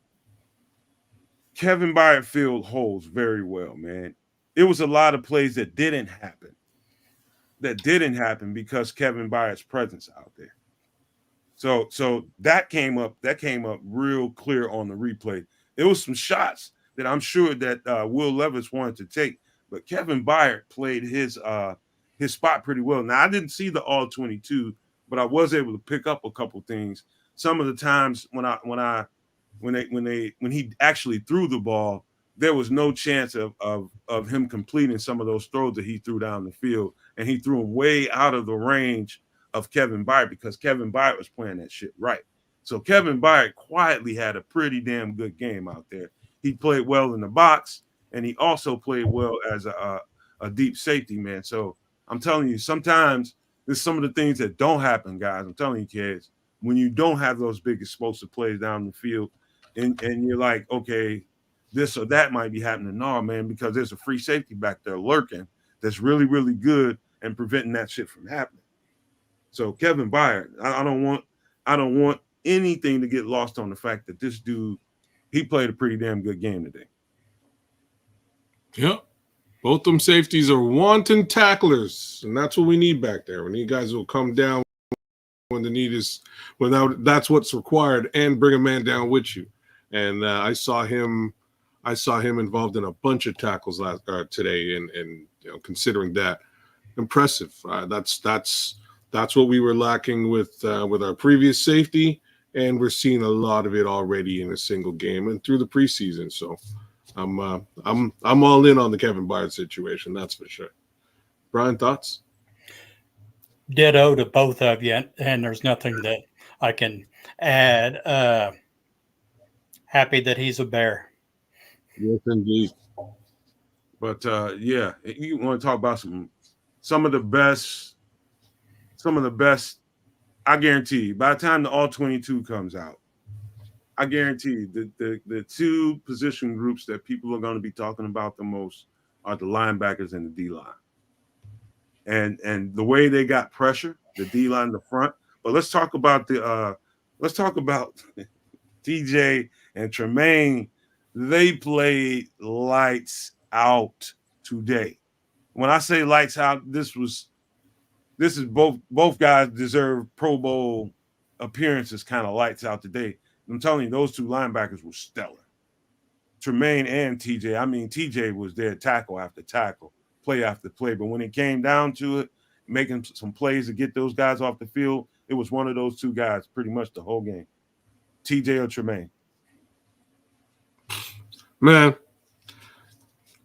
Kevin Byard filled holes very well, man. It was a lot of plays that didn't happen. Because Kevin Byard's presence out there. So that came up real clear on the replay. There was some shots that I'm sure that Will Levis wanted to take, but Kevin Byard played his spot pretty well. Now I didn't see the all 22, but I was able to pick up a couple things. Some of the times when he actually threw the ball, there was no chance of him completing some of those throws that he threw down the field, and he threw them way out of the range of Kevin Byard because Kevin Byard was playing that shit right. So Kevin Byard quietly had a pretty damn good game out there. He played well in the box, and he also played well as a deep safety, man. So I'm telling you, sometimes there's some of the things that don't happen, guys. I'm telling you, kids, when you don't have those big explosive plays down the field, and you're like, okay, this or that might be happening. No, man, because there's a free safety back there lurking that's really, really good and preventing that shit from happening. So Kevin Byard, I don't want anything to get lost on the fact that this dude, he played a pretty damn good game today. Yep. Both them safeties are wanton tacklers, and that's what we need back there. We need guys who will come down when the need is, that's what's required, and bring a man down with you. And I saw him involved in a bunch of tackles today, and considering that, impressive. That's what we were lacking with our previous safety, and we're seeing a lot of it already in a single game and through the preseason. So I'm all in on the Kevin Byard situation. That's for sure. Brian, thoughts? Ditto to both of you, and there's nothing that I can add. Happy that he's a Bear. Yes, indeed. But yeah, you want to talk about some of the best. I guarantee you, by the time the all 22 comes out, I guarantee you the two position groups that people are going to be talking about the most are the linebackers and the D-line. And the way they got pressure, the D-line, the front. But let's talk about TJ and Tremaine. They played lights out today. When I say lights out, this is both guys deserve Pro Bowl appearances, kind of lights out today. I'm telling you, those two linebackers were stellar. Tremaine and TJ. I mean, TJ was there tackle after tackle, play after play. But when it came down to it, making some plays to get those guys off the field, it was one of those two guys pretty much the whole game. TJ or Tremaine. Man,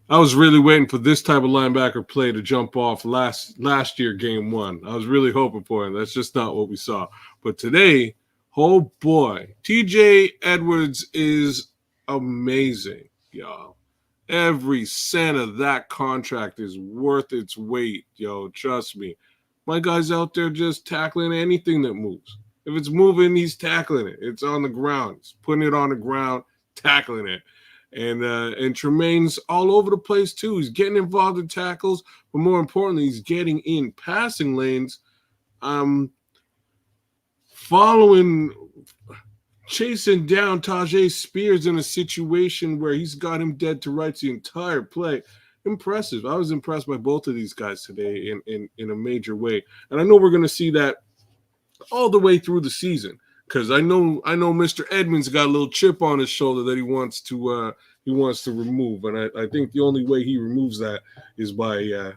I was really waiting for this type of linebacker play to jump off last year, game one. I was really hoping for it. That's just not what we saw. But today, oh boy, TJ Edwards is amazing, y'all. Every cent of that contract is worth its weight, yo. Trust me. My guy's out there just tackling anything that moves. If it's moving, he's tackling it. It's on the ground. He's putting it on the ground, tackling it. And Tremaine's all over the place too. He's getting involved in tackles, but more importantly, he's getting in passing lanes, chasing down Tajay Spears in a situation where he's got him dead to rights the entire play. Impressive. I was impressed by both of these guys today in a major way. And I know we're going to see that all the way through the season. because I know Mr. Edmonds got a little chip on his shoulder that he wants to remove, and I think the only way he removes that is by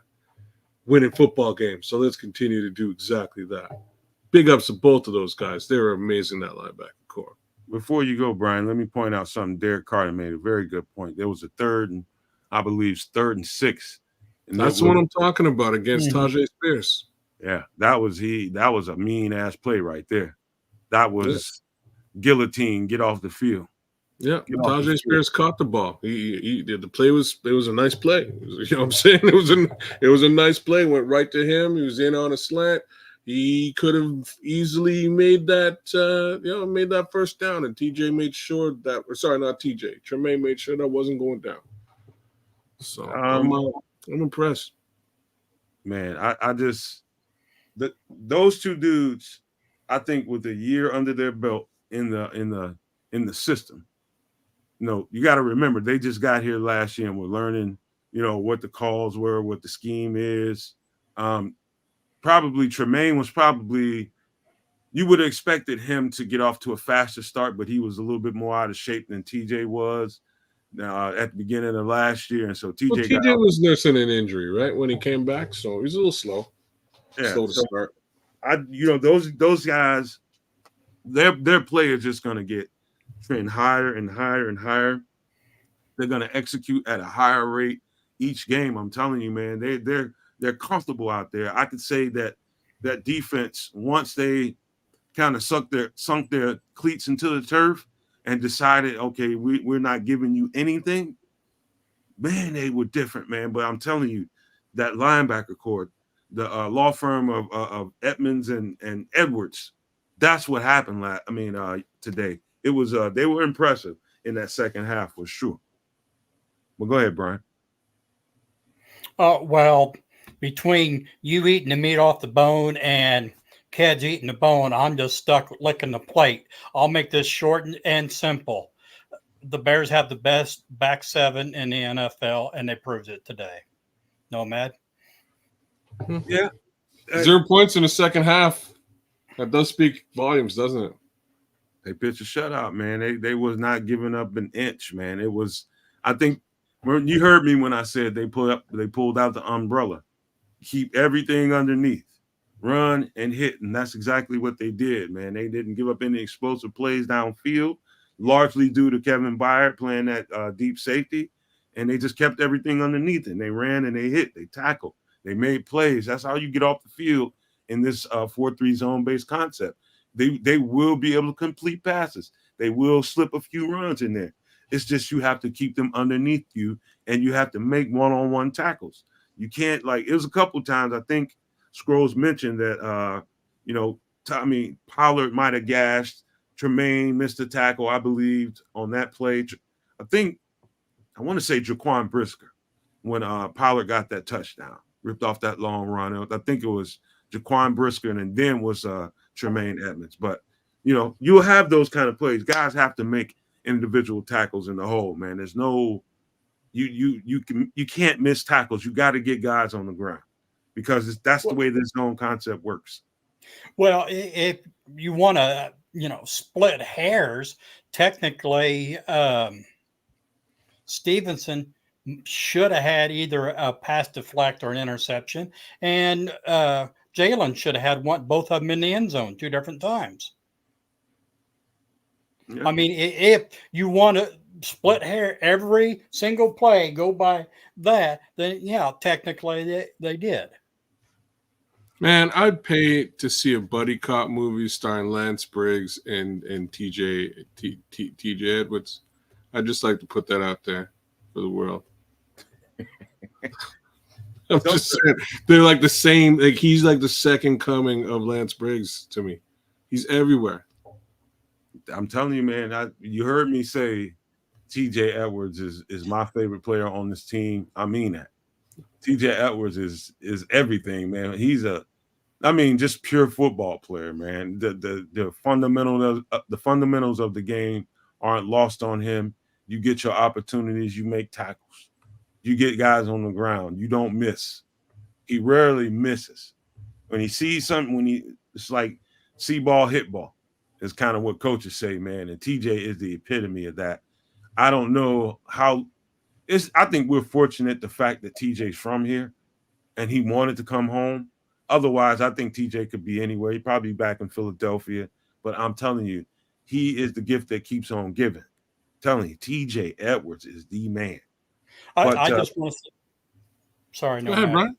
winning football games. So let's continue to do exactly that. Big ups to both of those guys. They were amazing, that linebacker core. Before you go, Brian, let me point out something. Derek Carter made a very good point. There was a third and 6. And that's what I'm talking about against Tajay Spears. Yeah, that was a mean ass play right there. That was guillotine, get off the field. Yeah, Tajay Spears caught the ball. He did the play. It was a nice play. You know what I'm saying? It was a nice play. Went right to him. He was in on a slant. He could have easily made that first down, and TJ made sure that. Sorry, not TJ. Tremaine made sure that wasn't going down. So I'm impressed. Man, I just those two dudes, I think, with a year under their belt in the system. You got to remember they just got here last year and we're learning, what the calls were, what the scheme is. Probably Tremaine was you would have expected him to get off to a faster start, but he was a little bit more out of shape than TJ was at the beginning of last year. And so TJ was nursing an injury, right, when he came back. So he was a little slow. Yeah, slow to start. Those guys, their play is just going to get trained higher and higher and higher. They're going to execute at a higher rate each game. I'm telling you, man, they're comfortable out there. I could say that defense, once they kind of sunk their cleats into the turf and decided, okay, we're not giving you anything, man, they were different, man. But I'm telling you, that linebacker core, the law firm of Edmonds and Edwards, that's what happened today. It was they were impressive in that second half for sure. Well, go ahead, Brian. Well, between you eating the meat off the bone and Ked's eating the bone, I'm just stuck licking the plate. I'll make this short and simple. The Bears have the best back seven in the NFL, and they proved it today. Nomad? Yeah. 0 points in the second half. That does speak volumes, doesn't it? They pitched a shutout, man. They was not giving up an inch, man. It was, I think, you heard me when I said they pulled out the umbrella. Keep everything underneath. Run and hit, and that's exactly what they did, man. They didn't give up any explosive plays downfield, largely due to Kevin Byard playing that deep safety, and they just kept everything underneath, and they ran and they hit, they tackled, they made plays. That's how you get off the field in this 4-3 zone-based concept. They will be able to complete passes. They will slip a few runs in there. It's just you have to keep them underneath you, and you have to make one-on-one tackles. You can't, it was a couple times, I think Scrolls mentioned that, Pollard might have gashed. Tremaine missed a tackle, I believe, on that play. I want to say Jaquan Brisker when Pollard got that touchdown, ripped off that long run. I think it was Jaquan Brisker, and then was Tremaine Edmonds. But, you'll have those kind of plays. Guys have to make individual tackles in the hole, man. There's no you can't miss tackles. You got to get guys on the ground because that's the way this zone concept works. Well, if you want to, split hairs, technically, Stevenson should have had either a pass deflect or an interception, and Jaylon should have had both of them in the end zone 2 different times. Yeah. I mean, if you want to split hair every single play, go by that, then yeah, technically they did. Man, I'd pay to see a buddy cop movie starring Lance Briggs and TJ Edwards. I'd just like to put that out there for the world. I'm just saying, they're like the same. Like he's like the second coming of Lance Briggs to me. He's everywhere. I'm telling you, man. You heard me say TJ Edwards is my favorite player on this team. I mean that. TJ Edwards is everything, man. He's just pure football player, man. The fundamentals of the game aren't lost on him. You get your opportunities, you make tackles, you get guys on the ground, you don't miss. He rarely misses. When he sees something, it's like see ball, hit ball. is kind of what coaches say, man. And TJ is the epitome of that. I don't know how I think we're fortunate the fact that TJ's from here and he wanted to come home. Otherwise, I think TJ could be anywhere. He'd probably be back in Philadelphia. But I'm telling you, he is the gift that keeps on giving. I'm telling you, TJ Edwards is the man. I just want to sorry, Go ahead, Brian.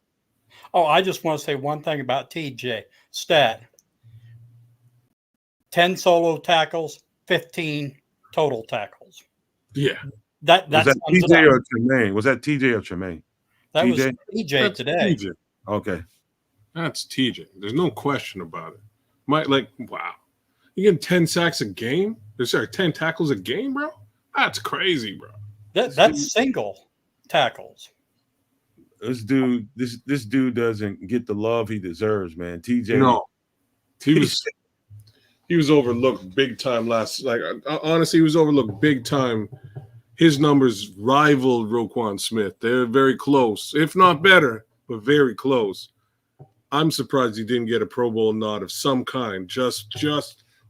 Oh, I just want to say one thing about TJ. Stat 10 solo tackles, 15 total tackles. Yeah. That was that TJ or Tremaine? Was that TJ or Tremaine? That TJ? was TJ today. TJ. Okay. That's TJ. There's no question about it. Wow. You getting 10 sacks a game? Sorry, 10 tackles a game, bro? That's crazy, bro. That's single tackles. This dude doesn't get the love he deserves, man. TJ. No. He was overlooked big time honestly, he was overlooked big time. His numbers rivaled Roquan Smith. They're very close, if not better, but very close. I'm surprised he didn't get a Pro Bowl nod of some kind, just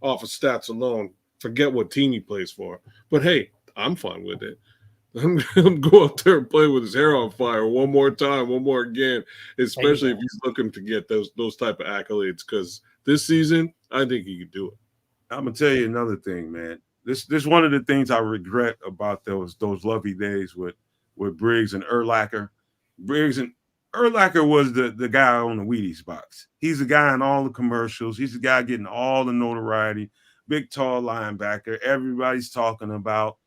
off of stats alone. Forget what team he plays for. But hey, I'm fine with it. I'm going to go out there and play with his hair on fire one more time, one more again, especially if he's looking to get those type of accolades. Because this season, I think he could do it. I'm gonna tell you another thing, man. This one of the things I regret about those lovely days with Briggs and Urlacher. Briggs and Urlacher was the guy on the Wheaties box. He's the guy in all the commercials. He's the guy getting all the notoriety. Big, tall linebacker. Everybody's talking about.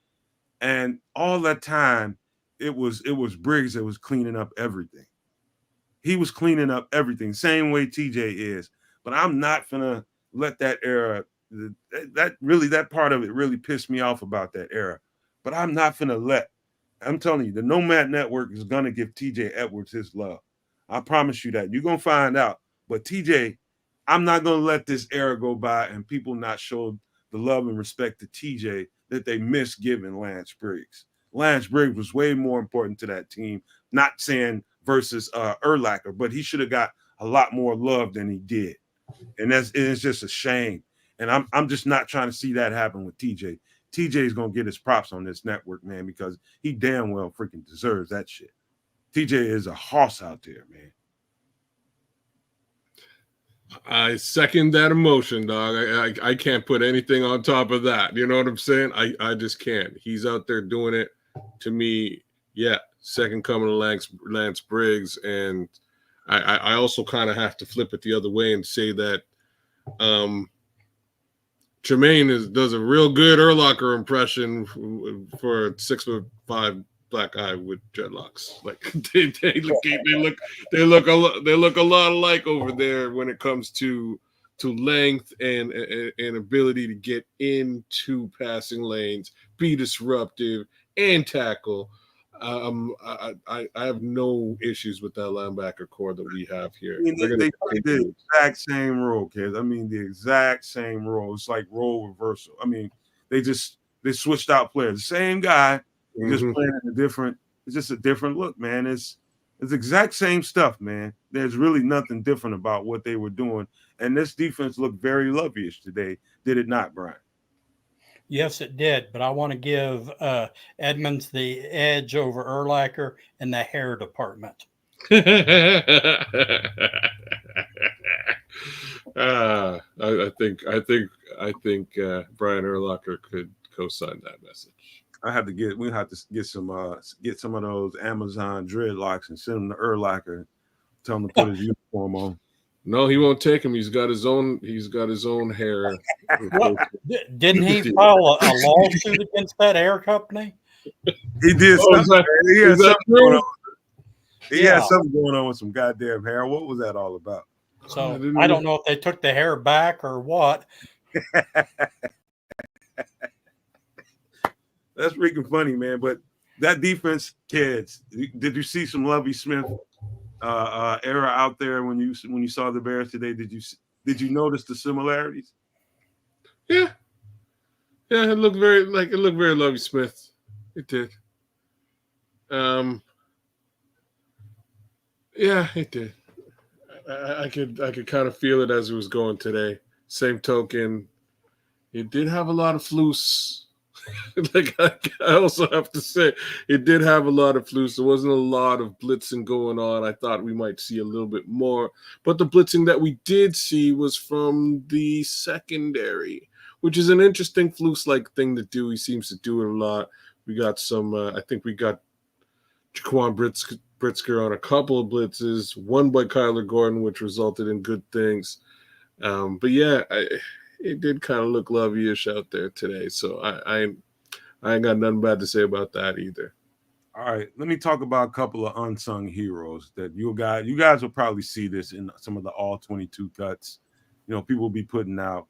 And all that time, it was Briggs that was cleaning up everything. He was cleaning up everything, same way TJ is. But I'm not gonna let that era. That part of it really pissed me off about that era. But I'm not gonna let. I'm telling you, the Nomad Network is gonna give TJ Edwards his love. I promise you that. You're gonna find out. But TJ, I'm not gonna let this era go by and people not show the love and respect to TJ that they miss giving Lance Briggs. Lance Briggs was way more important to that team. Not saying versus Urlacher, but he should have got a lot more love than he did, and it's just a shame. And I'm just not trying to see that happen with TJ. TJ is gonna get his props on this network, man, because he damn well freaking deserves that shit. TJ is a hoss out there, man. I second that emotion, dog. I can't put anything on top of that. You know what I'm saying? I just can't. He's out there doing it. To me, yeah, second coming of Lance Briggs. And I also kind of have to flip it the other way and say that Tremaine does a real good Urlacher impression for a 6'5" black guy with dreadlocks. Like they look a lot alike over there when it comes to length and ability to get into passing lanes, be disruptive, and tackle. I have no issues with that linebacker core that we have here. I mean, they play the exact same role, kids. I mean, the exact same role. It's like role reversal. I mean, they switched out players. The same guy, just playing in a different. It's just a different look, man. It's the exact same stuff, man. There's really nothing different about what they were doing. And this defense looked very lovey-ish today, did it not, Brian? Yes, it did. But I want to give Edmonds the edge over Urlacher in the hair department. I think Brian Urlacher could co-sign that message. We have to get some of those Amazon dreadlocks and send them to Urlacher. Tell him to put his uniform on. No, he won't take him. He's got his own hair. Well, didn't he file a lawsuit against that hair company? He did. He had something going on with some goddamn hair. What was that all about? So I don't know if they took the hair back or what. That's freaking funny, man. But that defense, kids, did you see some Lovie Smith era out there when you saw the Bears today? Did you notice the similarities? Yeah, it looked very Lovie Smith. It did. Yeah, it did. I could kind of feel it as it was going today. Same token, it did have a lot of flus. Like I also have to say, it did have a lot of flus. There wasn't a lot of blitzing going on. I thought we might see a little bit more, but the blitzing that we did see was from the secondary, which is an interesting flus-like thing to do. He seems to do it a lot. We got some. I think we got Jaquan Britzker on a couple of blitzes, one by Kyler Gordon, which resulted in good things. But yeah, it did kind of look lovey-ish out there today. So I ain't got nothing bad to say about that either. All right, let me talk about a couple of unsung heroes that you guys will probably see this in some of the all 22 cuts. You know, people will be putting out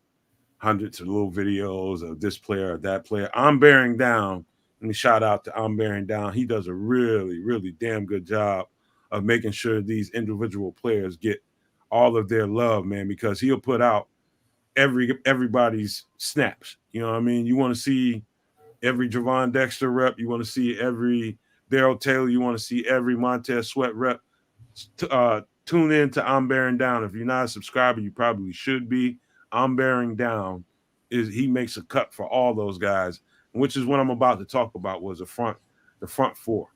hundreds of little videos of this player or that player. I'm bearing down. Let me shout out to I'm bearing down. He does a really, really damn good job of making sure these individual players get all of their love, man, because he'll put out everybody's snaps. You know what I mean? You want to see every Javon Dexter rep. You want to see every Darrell Taylor. You want to see every Montez Sweat rep. Tune in to I'm Bearing Down. If you're not a subscriber, you probably should be. I'm Bearing Down he makes a cut for all those guys, which is what I'm about to talk about. Was the front four.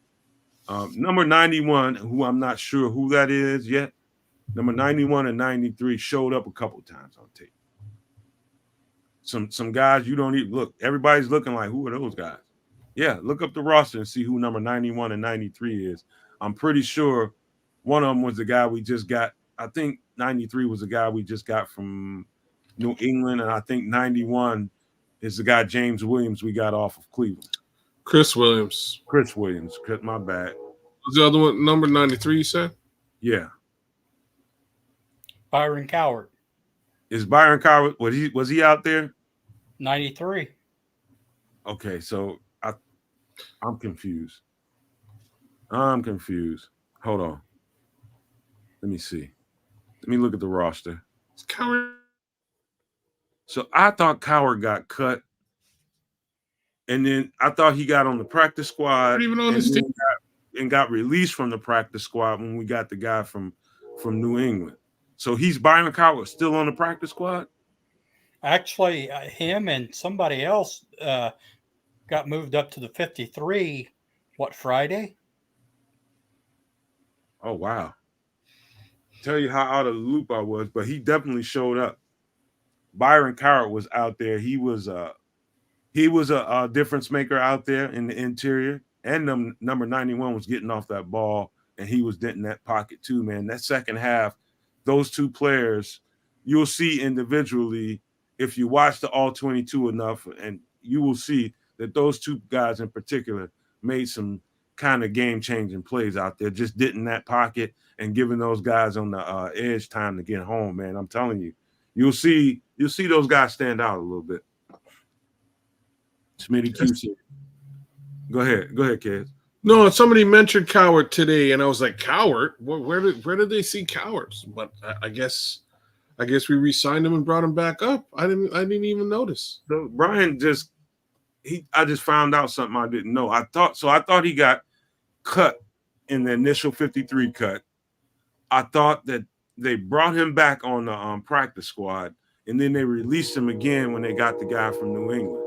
Number 91, who I'm not sure who that is yet. Number 91 and 93 showed up a couple times on tape. Some guys you don't even look. Everybody's looking like, who are those guys? Yeah, look up the roster and see who number 91 and 93 is. I'm pretty sure one of them was the guy we just got. I think 93 was the guy we just got from New England, and I think 91 is the guy James Williams we got off of Cleveland. Chris Williams. My bad. Was the other one number 93, you said? Yeah. Byron Coward. Is Byron Coward, was he out there? 93. Okay, so I'm confused. Hold on. Let me see. Let me look at the roster. It's Coward. So I thought Coward got cut, and then I thought he got on the practice squad and got released from the practice squad when we got the guy from New England. So he's Byron Coward still on the practice squad? Actually, him and somebody else got moved up to the 53, Friday? Oh, wow. Tell you how out of the loop I was, but he definitely showed up. Byron Coward was out there. He was a difference maker out there in the interior, and number 91 was getting off that ball, and he was denting that pocket too, man. That second half, those two players, you'll see individually if you watch the all 22 enough, and you will see that those two guys in particular made some kind of game-changing plays out there, just denting that pocket and giving those guys on the edge time to get home, man. I'm telling you, you'll see those guys stand out a little bit. Smitty QC. Go ahead, Kez. No, somebody mentioned Coward today, and I was like, Coward? Where did they see Cowards? But I guess we re-signed him and brought him back up. I didn't even notice. So Brian I just found out something I didn't know. I thought he got cut in the initial 53 cut. I thought that they brought him back on the practice squad, and then they released him again when they got the guy from New England.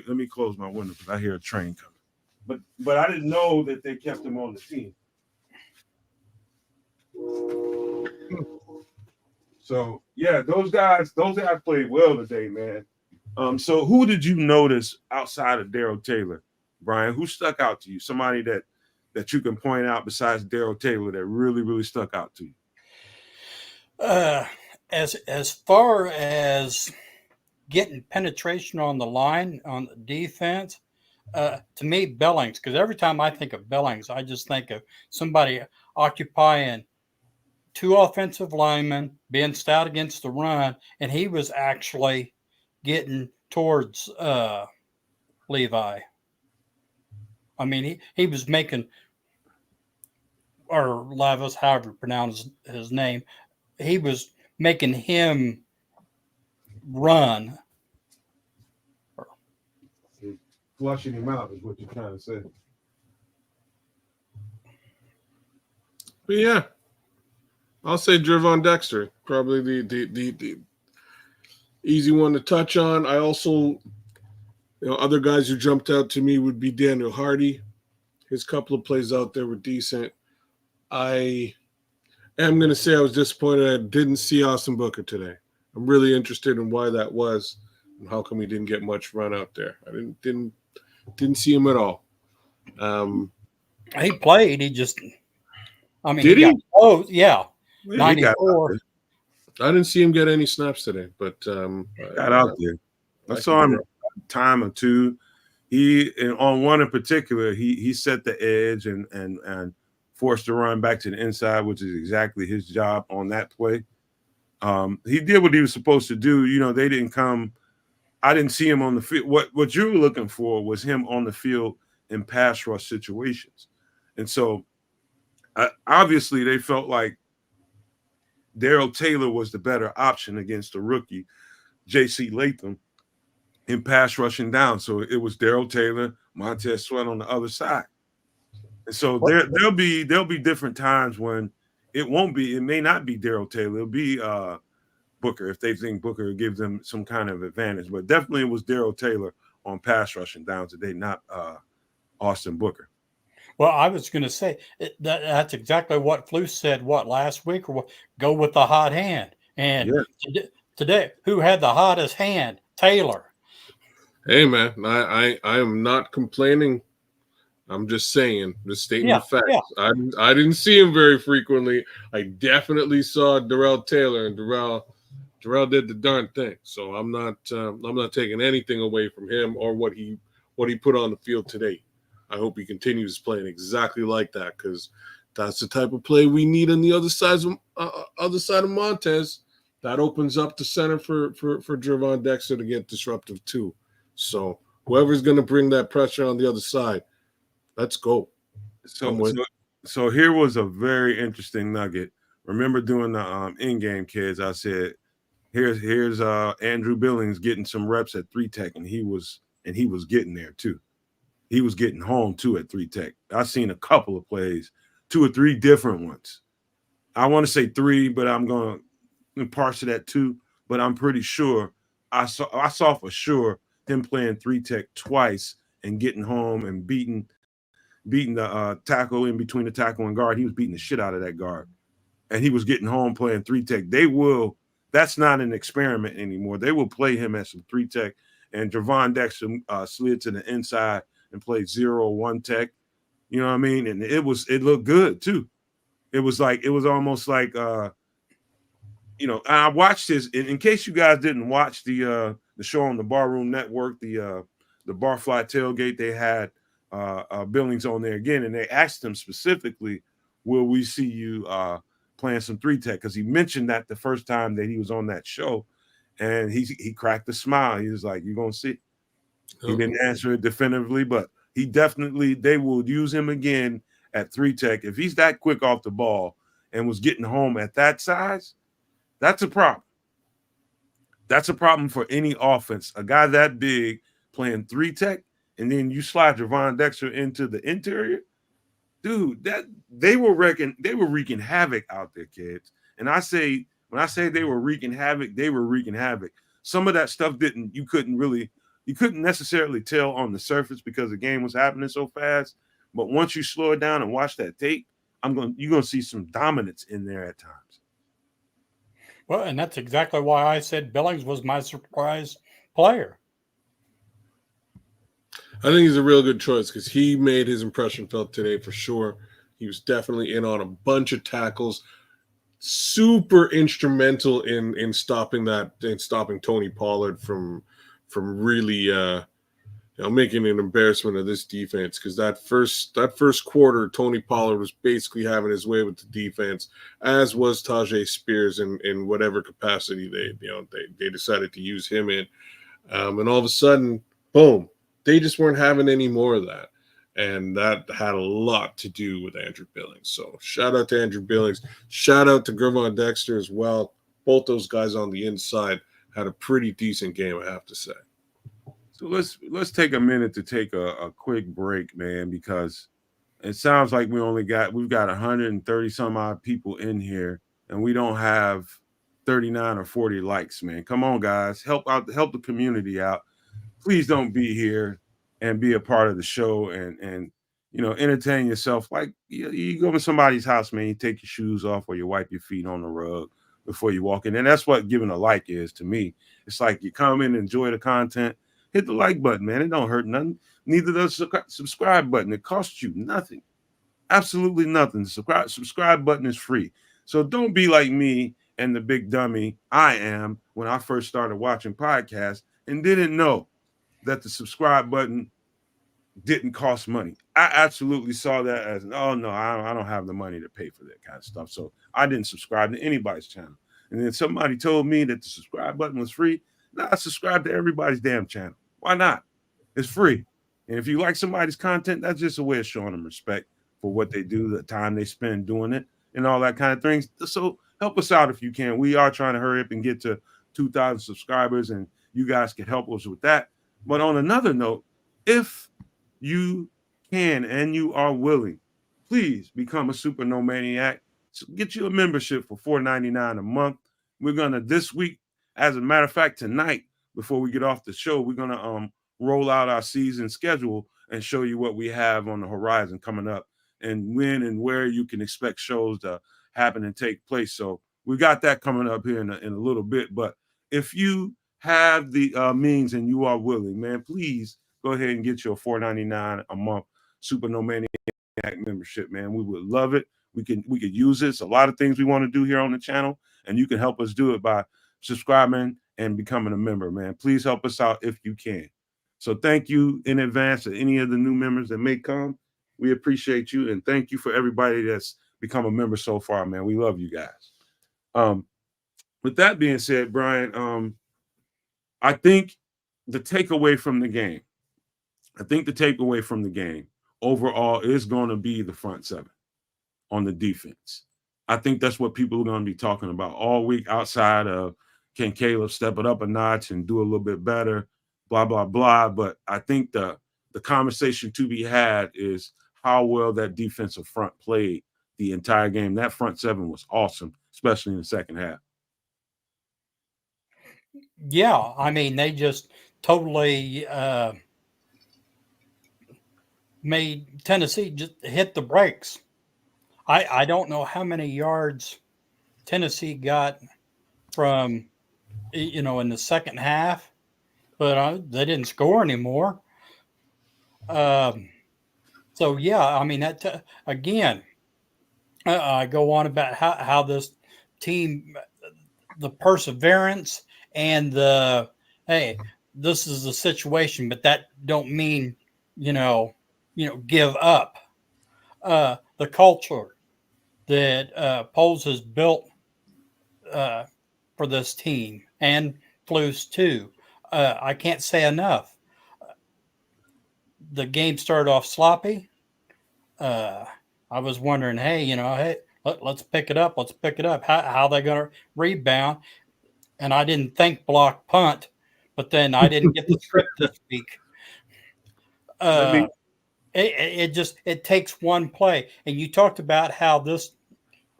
Let me close my window because I hear a train coming. But I didn't know that they kept him on the team. So yeah, those guys played well today, man. So who did you notice outside of Darrell Taylor, Brian? Who stuck out to you? Somebody that you can point out besides Darrell Taylor that really, really stuck out to you? As far as getting penetration on the line on the defense, to me, Billings, because every time I think of Billings, I just think of somebody occupying two offensive linemen, being stout against the run, and he was actually getting towards Levi. I mean, he was making, or Lavis, however you pronounce his name, he was making him run. Flushing him out is what you're trying to say. But yeah, I'll say Javon Dexter, probably the easy one to touch on. I also, other guys who jumped out to me would be Daniel Hardy. His couple of plays out there were decent. I am going to say I was disappointed I didn't see Austin Booker today. I'm really interested in why that was and how come he didn't get much run out there. I didn't see him at all. He played. He just, I mean, Did he? Oh, yeah. Yeah, he got out 94. I didn't see him get any snaps today, but got out there. I saw him a time or two. And on one in particular, he set the edge and forced the run back to the inside, which is exactly his job on that play. He did what he was supposed to do. They didn't come. I didn't see him on the field. What you were looking for was him on the field in pass rush situations. And so obviously they felt like Darrell Taylor was the better option against the rookie, J.C. Latham, in pass rushing down. So it was Darrell Taylor, Montez Sweat on the other side. And so there'll be different times when it may not be Darrell Taylor. It'll be Booker if they think Booker will give them some kind of advantage. But definitely it was Darrell Taylor on pass rushing down today, not Austin Booker. Well, I was going to say that's exactly what Flus said. Last week? Or go with the hot hand. And today, who had the hottest hand? Taylor. Hey man, I am not complaining. I'm just saying, just stating the facts. Yeah. I didn't see him very frequently. I definitely saw Darrell Taylor, and Darrell did the darn thing. So I'm not taking anything away from him or what he put on the field today. I hope he continues playing exactly like that, because that's the type of play we need on the other side of Montez. That opens up the center for Gervon Dexter to get disruptive too. So whoever's going to bring that pressure on the other side, let's go. So here was a very interesting nugget. Remember doing the in-game, kids, I said, here's Andrew Billings getting some reps at 3 tech, and he was getting there too. He was getting home too at 3 tech. I've seen a couple of plays, 2 or 3 different ones. I want to say 3, but I'm going to parse it at 2. But I'm pretty sure I saw for sure him playing 3 tech twice and getting home and beating the tackle in between the tackle and guard. He was beating the shit out of that guard, and he was getting home playing 3 tech. That's not an experiment anymore. They will play him at some 3 tech, and Gervon Dexter slid to the inside and played 0-1 tech. You know what I mean? And it looked good too. It was almost like I watched this in case you guys didn't watch the show on the Barroom Network, the Barfly Tailgate. They had Billings on there again, and they asked him specifically, will we see you playing some 3 tech? Because he mentioned that the first time that he was on that show, and he cracked a smile. He was like, you're gonna see. He didn't answer it definitively, but they will use him again at 3 tech. If he's that quick off the ball and was getting home at that size, that's a problem. That's a problem for any offense. A guy that big playing 3 tech, and then you slide Gervon Dexter into the interior, dude. That they were wreaking havoc out there, kids. And when I say they were wreaking havoc, they were wreaking havoc. Some of that stuff you couldn't necessarily tell on the surface because the game was happening so fast. But once you slow it down and watch that tape, you're gonna see some dominance in there at times. Well, and that's exactly why I said Billings was my surprise player. I think he's a real good choice because he made his impression felt today for sure. He was definitely in on a bunch of tackles, super instrumental in stopping Tony Pollard from really making an embarrassment of this defense, because that first quarter, Tony Pollard was basically having his way with the defense, as was Tajay Spears in whatever capacity they decided to use him in, and all of a sudden, boom, they just weren't having any more of that, and that had a lot to do with Andrew Billings. So shout out to Andrew Billings, shout out to Gervon Dexter as well. Both those guys on the inside had a pretty decent game, I have to say. So let's take a minute to take a quick break, man, because it sounds like we've got 130 some odd people in here, and we don't have 39 or 40 likes, man. Come on, guys. Help the community out. Please don't be here and be a part of the show and entertain yourself. Like you go to somebody's house, man, you take your shoes off or you wipe your feet on the rug before you walk in. And that's what giving a like is to me. It's like you come in and enjoy the content, hit the like button, man. It don't hurt nothing. Neither does the subscribe button. It costs you nothing. Absolutely nothing. The subscribe button is free. So don't be like me and the big dummy I am when I first started watching podcasts and didn't know that the subscribe button didn't cost money. I absolutely saw that as, oh no, I don't have the money to pay for that kind of stuff. So I didn't subscribe to anybody's channel. And then somebody told me that the subscribe button was free. Now I subscribe to everybody's damn channel. Why not? It's free. And if you like somebody's content, that's just a way of showing them respect for what they do, the time they spend doing it, and all that kind of things. So help us out if you can. We are trying to hurry up and get to 2,000 subscribers, and you guys can help us with that. But on another note, if you can and you are willing, please become a Super Nomaniac. So get you a membership for $4.99 a month. We're gonna this week, as a matter of fact, tonight, before we get off the show, we're gonna roll out our season schedule and show you what we have on the horizon coming up and when and where you can expect shows to happen and take place. So we got that coming up here in a little bit. But if you have the means and you are willing, man, please go ahead and get your $4.99 a month Super Nomaniac membership, man. We would love it. We could use it. It's a lot of things we want to do here on the channel, and you can help us do it by subscribing and becoming a member, man. Please help us out if you can. So thank you in advance to any of the new members that may come. We appreciate you, and thank you for everybody that's become a member so far, man. We love you guys. With that being said, Brian, I think the takeaway from the game, overall is going to be the front seven on the defense. I think that's what people are going to be talking about all week outside of can Caleb step it up a notch and do a little bit better, blah, blah, blah. But I think the conversation to be had is how well that defensive front played the entire game. That front seven was awesome, especially in the second half. Yeah, I mean, they just totally made Tennessee just hit the brakes. I don't know how many yards Tennessee got from, in the second half, but they didn't score anymore. So, yeah, I mean, that again, I go on about how this team, the perseverance and hey, this is the situation, but that don't mean, give up. The culture that Poles has built for this team and Flus too. I can't say enough. The game started off sloppy. I was wondering, hey, let's pick it up. Let's pick it up. How they going to rebound? And I didn't think block punt, but then I didn't get the script this week. It takes one play. And you talked about how this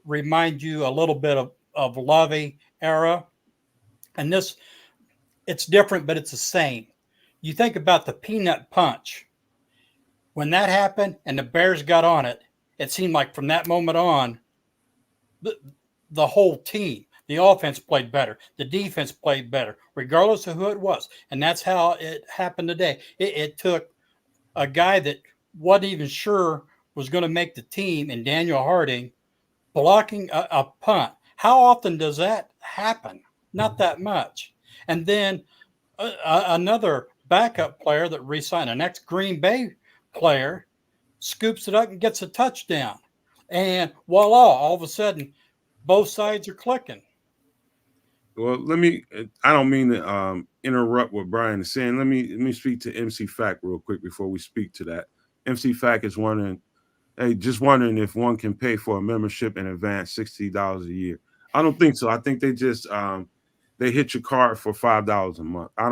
reminds you a little bit of Lovey era. And it's different, but it's the same. You think about the peanut punch. When that happened and the Bears got on it, it seemed like from that moment on, the whole team, the offense played better. The defense played better, regardless of who it was. And that's how it happened today. It took a guy that wasn't even sure was going to make the team in Daniel Harding blocking a punt. How often does that happen? Not that much. And then another backup player that re-signed, an ex-Green Bay player, scoops it up and gets a touchdown. And voila, all of a sudden, both sides are clicking. Well, I don't mean to interrupt what Brian is saying. Let me speak to MC Fact real quick before we speak to that. MC Fact is wondering if one can pay for a membership in advance $60 a year. I don't think so. I think they just they hit your card for $5 a month. I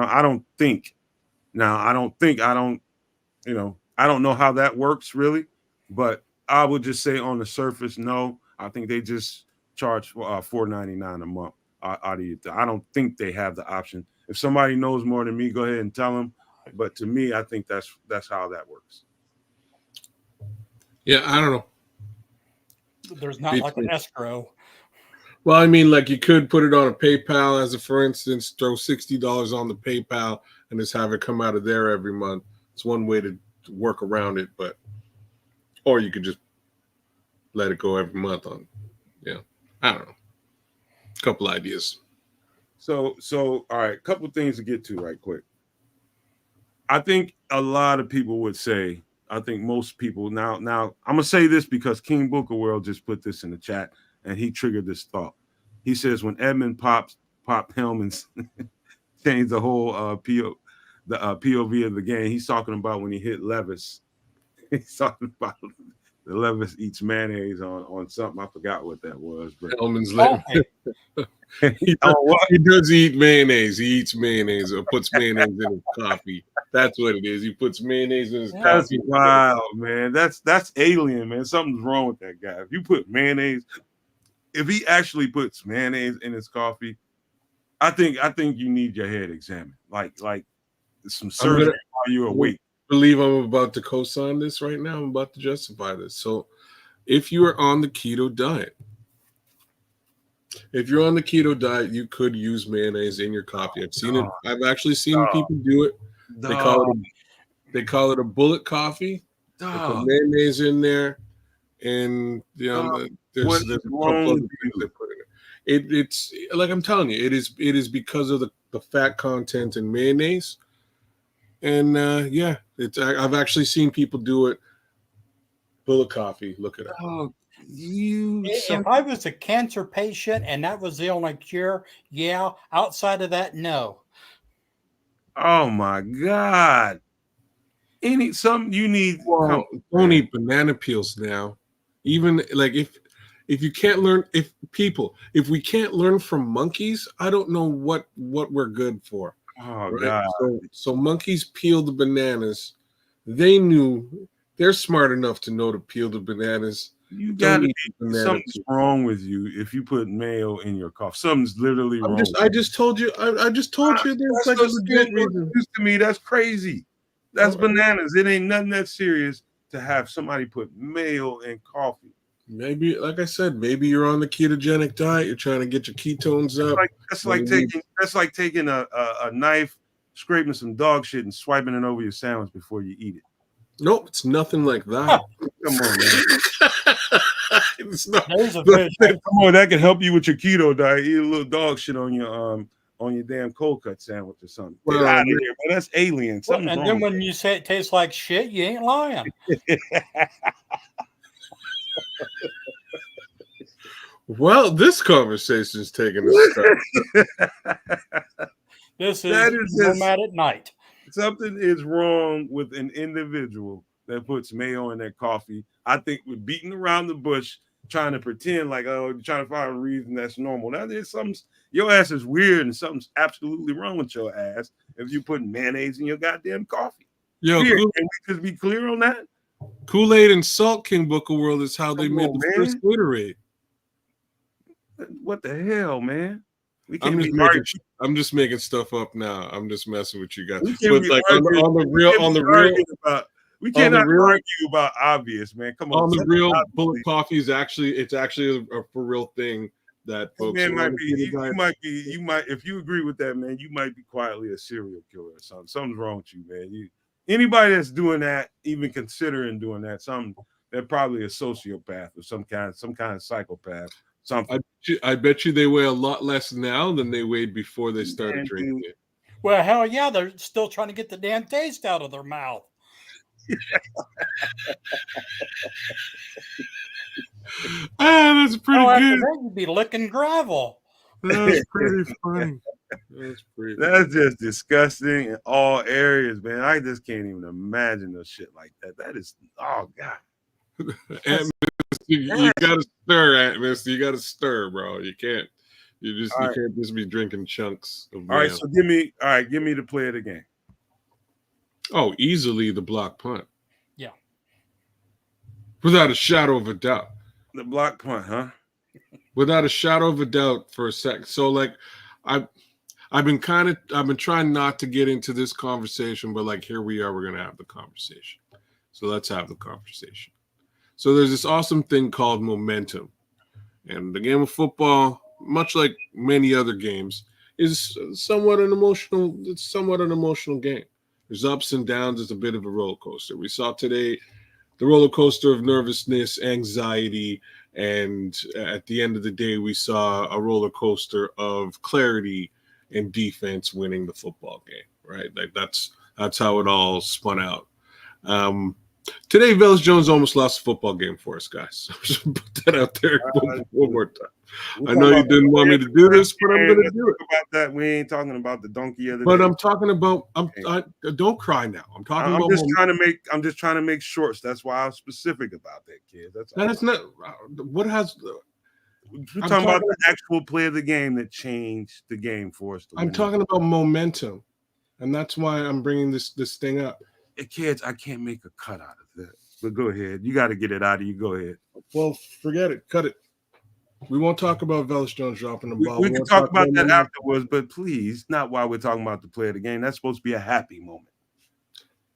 don't know how that works really, but I would just say on the surface, no. I think they just charge $4.99 a month out of you. I don't think they have the option. If somebody knows more than me, go ahead and tell them. But to me, I think that's how that works. Yeah, I don't know. There's not like an escrow. Well, I mean, like you could put it on a PayPal as a, for instance, throw $60 on the PayPal and just have it come out of there every month. It's one way to work around it, or you could just let it go every month on. Yeah, I don't know. A couple ideas. So all right, a couple things to get to right quick. I think a lot of people would say, I think most people now I'm gonna say this because King Booker World just put this in the chat and he triggered this thought. He says when Edmund popped Hellman's changed the whole POV of the game. He's talking about when he hit Levis. He's talking about the Levis eats mayonnaise on something. I forgot what that was. But Hellman's he does eat mayonnaise. He eats mayonnaise or puts mayonnaise in his coffee. That's what it is. He puts mayonnaise in his coffee. Wow, man. That's alien, man. Something's wrong with that guy. If you put mayonnaise, if he actually puts mayonnaise in his coffee, I think you need your head examined. Like some surgery while you're awake. I believe I'm about to co-sign this right now. I'm about to justify this. So if you are on the keto diet, you could use mayonnaise in your coffee. I've seen it. I've actually seen people do it. They call it a bullet coffee. They put mayonnaise in there, and there's a couple other things they put in it. It's like I'm telling you, it is because of the fat content in mayonnaise. And I've actually seen people do it. Bullet coffee, look it up. If I was a cancer patient and that was the only cure, yeah. Outside of that, no. Oh my God! Don't eat banana peels now. Even like if you can't learn, if we can't learn from monkeys, I don't know what we're good for. Oh right? God! So monkeys peel the bananas. They're smart enough to know to peel the bananas. You got to be something's wrong with you if you put mayo in your coffee. Something's literally wrong. I just told you. There's like a legit reason. To me, that's crazy. That's bananas. It ain't nothing that serious to have somebody put mayo in coffee. Maybe, like I said, maybe you're on the ketogenic diet. You're trying to get your ketones up. That's like taking a knife, scraping some dog shit, and swiping it over your sandwich before you eat it. Nope, it's nothing like that. Come on, man. It's not. Come on, that can help you with your keto diet. Eat a little dog shit on your damn cold cut sandwich or something. Get out of here, man. That's alien. Something's wrong. Then when you say it tastes like shit, you ain't lying. Well, this conversation is taking a start. This is Nomad at Night. Something is wrong with an individual that puts mayo in their coffee. I think we're beating around the bush, trying to pretend like, trying to find a reason that's normal. Now there's your ass is weird and something's absolutely wrong with your ass if you put mayonnaise in your goddamn coffee. Can we just be clear on that? Kool-Aid and salt, King Booker World, is how they made the first Gatorade. What the hell, man? I'm just making stuff up now. I'm just messing with you guys. We cannot argue about obvious, man. Come on. On the real, bullet coffee is actually a for real thing that folks. Man, you might if you agree with that, man, you might be quietly a serial killer or something. Something's wrong with you, man. Anybody that's doing that, even considering doing that, they're probably a sociopath or some kind of psychopath. Something. I bet you they weigh a lot less now than they weighed before they started drinking it. Well, hell yeah, they're still trying to get the damn taste out of their mouth. That's pretty good. That you'd be licking gravel. That's pretty funny. That's just disgusting in all areas, man. I just can't even imagine no shit like that. That is, oh God. You gotta stir, Atmos. You gotta stir, bro. You can't just be drinking chunks of all right, so give me the play of the game. Oh, easily the block punt. Yeah. Without a shadow of a doubt. The block punt, huh? without a shadow of a doubt for a sec. So like I've been trying not to get into this conversation, but like here we are, we're gonna have the conversation. So let's have the conversation. So there's this awesome thing called momentum. And the game of football, much like many other games, is somewhat an emotional game. There's ups and downs, it's a bit of a roller coaster. We saw today the roller coaster of nervousness, anxiety, and at the end of the day, we saw a roller coaster of clarity and defense winning the football game, right? Like that's how it all spun out. Today, Velus Jones almost lost a football game for us, guys. Just put that out there one more time. I know you didn't want me to do this, but I'm going to do it. About that, we ain't talking about the donkey of the But day. I'm talking about. Don't cry now. I'm talking about. I'm just trying to make shorts. That's why I'm specific about that, kid. That's all. That is not. What has? We're talking about the actual play of the game that changed the game for us. I'm talking about momentum, and that's why I'm bringing this thing up. Kids, I can't make a cut out of that. But go ahead. You got to get it out of you. Go ahead. Well, forget it. Cut it. We won't talk about Velus Jones dropping the ball. We can talk about that afterwards, but please, not while we're talking about the play of the game. That's supposed to be a happy moment.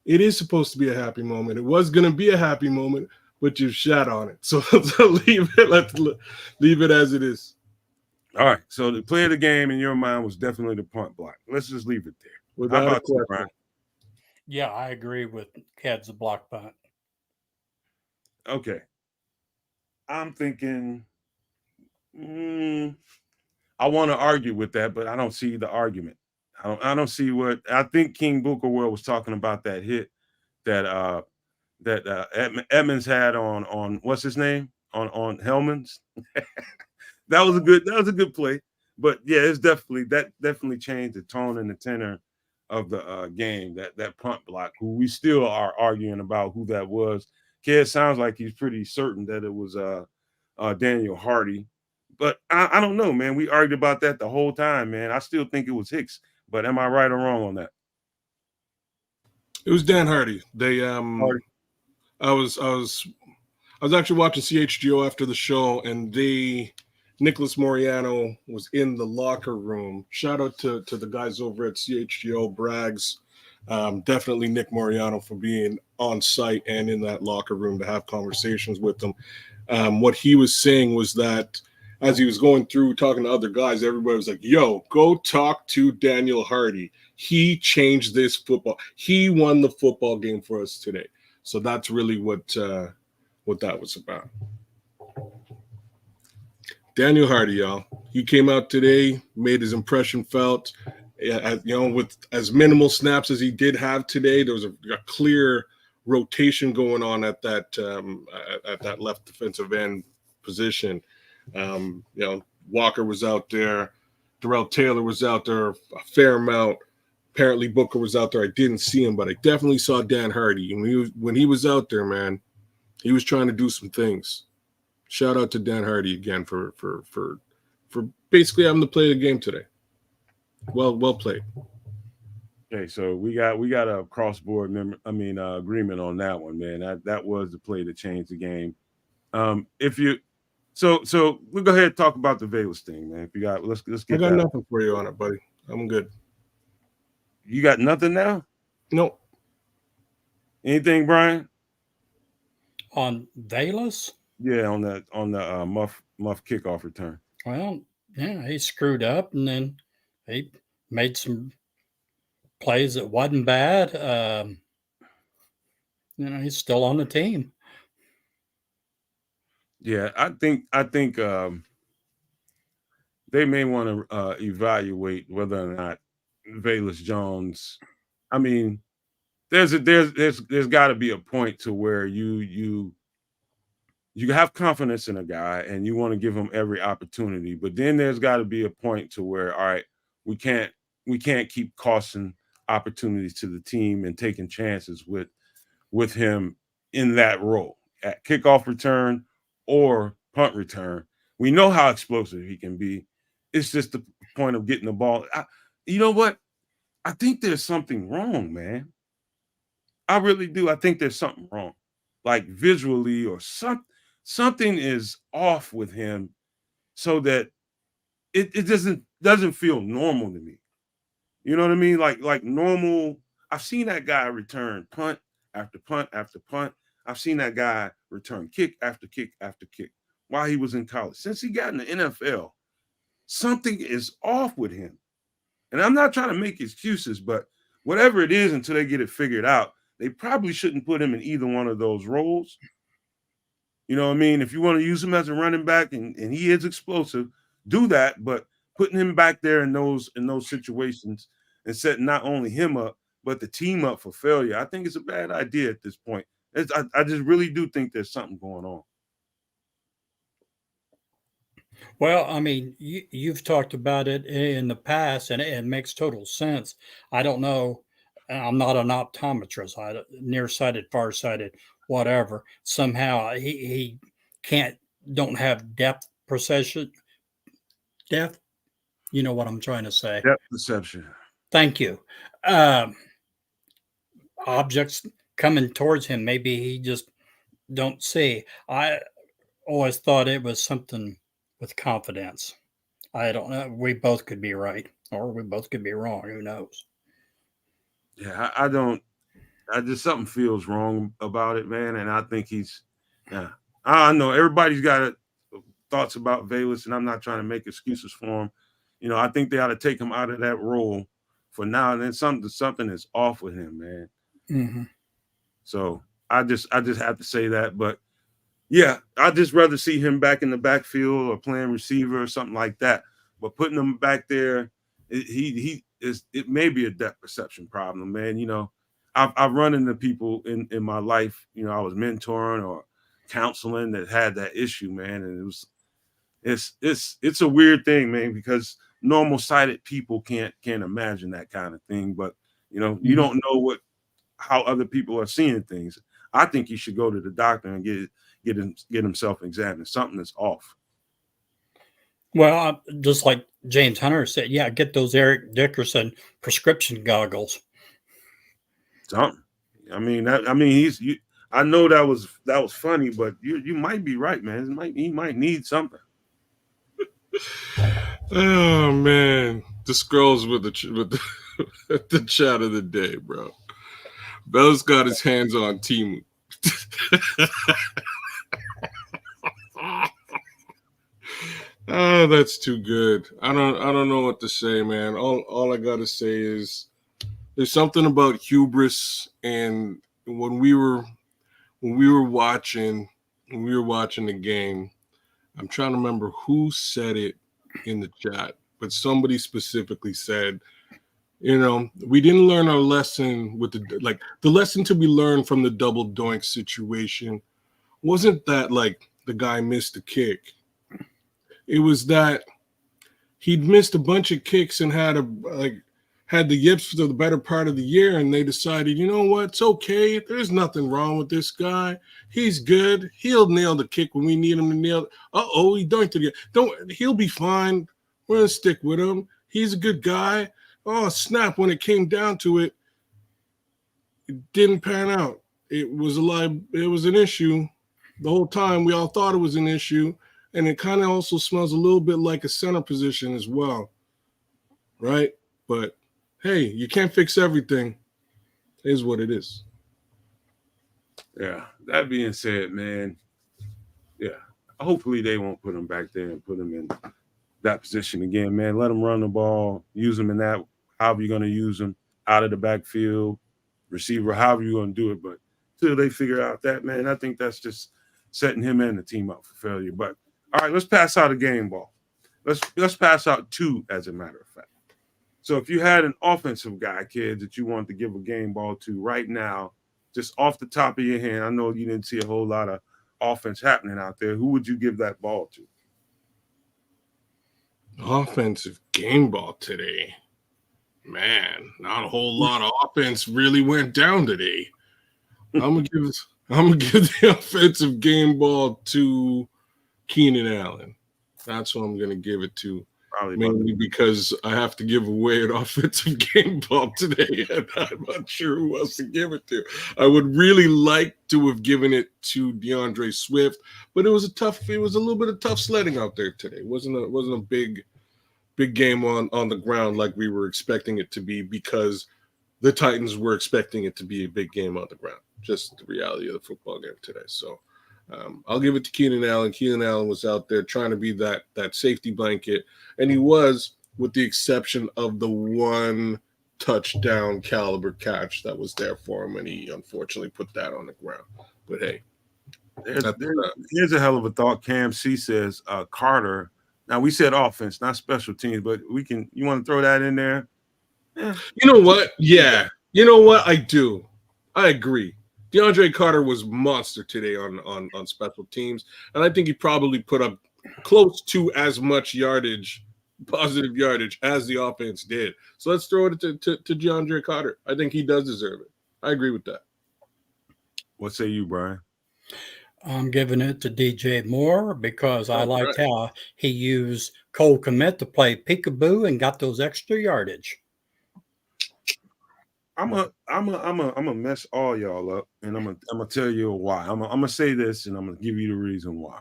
It is supposed to be a happy moment. It was going to be a happy moment, but you shat on it. So leave it. Let's leave it as it is. All right. So the play of the game in your mind was definitely the punt block. Let's just leave it there. Without How about a question. you, Brian? Yeah, I agree with Ked's block punt. Okay. I'm thinking I want to argue with that, but I don't see the argument. I don't see what I think King Booker World was talking about, that hit that Edmonds had on what's his name? On Hellman's. that was a good play. But yeah, it's definitely changed the tone and the tenor of the game, that punt block, who we still are arguing about who that was. Kid sounds like he's pretty certain that it was Daniel Hardy, but I don't know, man. We argued about that the whole time, man. I still think it was Hicks, but am I right or wrong on that? It was Dan Hardy. They Hardy. I was actually watching CHGO after the show, and Nicholas Moriano was in the locker room. Shout out to the guys over at CHGO, Braggs. Definitely Nick Moriano for being on site and in that locker room to have conversations with them. What he was saying was that as he was going through talking to other guys, everybody was like, yo, go talk to Daniel Hardy. He changed this football. He won the football game for us today. So that's really what that was about. Daniel Hardy, y'all. He came out today, made his impression felt. With as minimal snaps as he did have today, there was a clear rotation going on at that left defensive end position. Walker was out there, Darrell Taylor was out there a fair amount. Apparently Booker was out there. I didn't see him, but I definitely saw Dan Hardy. And when he was out there, man, he was trying to do some things. Shout out to Dan Hardy again for basically having to play the game today. Well played. Okay, so we got a cross-board agreement on that one, man. That was the play that changed the game. So we'll go ahead and talk about the Velus thing, man. If you got, let's get. I got nothing for you on it, buddy. I'm good. You got nothing now? Nope. Anything, Brian? On Velus? Yeah, on the muff kickoff return. Well, yeah, he screwed up, and then he made some plays that wasn't bad. He's still on the team. Yeah, I think they may want to evaluate whether or not Velus Jones. I mean, there's got to be a point to where you have confidence in a guy and you want to give him every opportunity, but then there's got to be a point to where, all right, we can't keep costing opportunities to the team and taking chances with him in that role at kickoff return or punt return. We know how explosive he can be. It's just the point of getting the ball. You know what? I think there's something wrong, man. I really do. I think there's something wrong, like visually or something is off with him. so that it doesn't feel normal to me. You know what I mean? Like normal. I've seen that guy return punt after punt after punt. I've seen that guy return kick after kick after kick while he was in college. Since he got in the NFL, something is off with him. And I'm not trying to make excuses, but whatever it is, until they get it figured out, they probably shouldn't put him in either one of those roles. You know what I mean? If you want to use him as a running back and he is explosive, do that. But putting him back there in those situations and setting not only him up, but the team up for failure, I think it's a bad idea at this point. I just really do think there's something going on. Well, I mean, you've talked about it in the past, and it makes total sense. I don't know. I'm not an optometrist. Nearsighted, farsighted, whatever. Somehow he don't have depth perception. Depth. You know what I'm trying to say. Depth perception. Thank you. Objects coming towards him, maybe he just don't see. I always thought it was something with confidence. I don't know. We both could be right, or we both could be wrong. Who knows? Yeah, I don't. I just something feels wrong about it, man. And I think he's. Yeah, I know everybody's got thoughts about Velus, and I'm not trying to make excuses for him. You know, I think they ought to take him out of that role for now. And then something is off with him, man. Mm-hmm. So I just have to say that. But yeah, I'd just rather see him back in the backfield or playing receiver or something like that. But putting him back there, it may be a depth perception problem, man. You know, I've run into people in my life, you know, I was mentoring or counseling that had that issue, man. And it's a weird thing, man, because normal sighted people can't imagine that kind of thing. But you know, you don't know how other people are seeing things. I think he should go to the doctor and get himself examined. Something is off. Well, just like James Hunter said, yeah, get those Eric Dickerson prescription goggles. Something. I mean, I know that was funny, but you might be right, man. He might need something. Oh man, the scrolls with the chat of the day, bro. Bell's got his hands on Timu. Oh, that's too good. I don't know what to say, man. All I gotta say is there's something about hubris, and when we were watching the game, I'm trying to remember who said it in the chat, but somebody specifically said, you know, we didn't learn our lesson with the lesson to be learned from the double doink situation wasn't that like the guy missed a kick. It was that he'd missed a bunch of kicks and had the yips for the better part of the year, and they decided, you know what, it's okay. There's nothing wrong with this guy. He's good. He'll nail the kick when we need him to nail it. He dunked it. He'll be fine. We're gonna stick with him. He's a good guy. Oh, snap. When it came down to it, it didn't pan out. It was an issue. The whole time we all thought it was an issue. And it kind of also smells a little bit like a center position as well. Right? But hey, you can't fix everything. It is what it is. Yeah. That being said, man, yeah, hopefully they won't put him back there and put him in that position again, man. Let him run the ball, use him in that, however you're going to use him, out of the backfield, receiver, however you're going to do it. But until they figure out that, man, I think that's just setting him and the team up for failure. But all right, let's pass out a game ball. Let's pass out two, as a matter of fact. So if you had an offensive guy, kids, that you wanted to give a game ball to right now, just off the top of your hand, I know you didn't see a whole lot of offense happening out there. Who would you give that ball to? Offensive game ball today. Man, not a whole lot of offense really went down today. I'm gonna give the offensive game ball to Keenan Allen. That's what I'm gonna give it to. Probably mainly because I have to give away an offensive game ball today, and I'm not sure who else to give it to. I would really like to have given it to DeAndre Swift, but it was a little bit of tough sledding out there today. It wasn't a big game on the ground like we were expecting it to be, because the Titans were expecting it to be a big game on the ground. Just the reality of the football game today. So I'll give it to Keenan Allen. Keenan Allen was out there trying to be that safety blanket, and he was, with the exception of the one touchdown caliber catch that was there for him, and he unfortunately put that on the ground. But hey, here's a hell of a thought. Cam C says Carter. Now we said offense, not special teams, but you want to throw that in there? Yeah. You know what? Yeah. You know what? I do. I agree. DeAndre Carter was monster today on special teams, and I think he probably put up close to as much positive yardage, as the offense did. So let's throw it to DeAndre Carter. I think he does deserve it. I agree with that. What say you, Brian? I'm giving it to DJ Moore because I liked how he used Cole Kmet to play peekaboo and got those extra yardage. I'm gonna mess all y'all up, and I'm gonna tell you why. I'm gonna say this, and I'm gonna give you the reason why.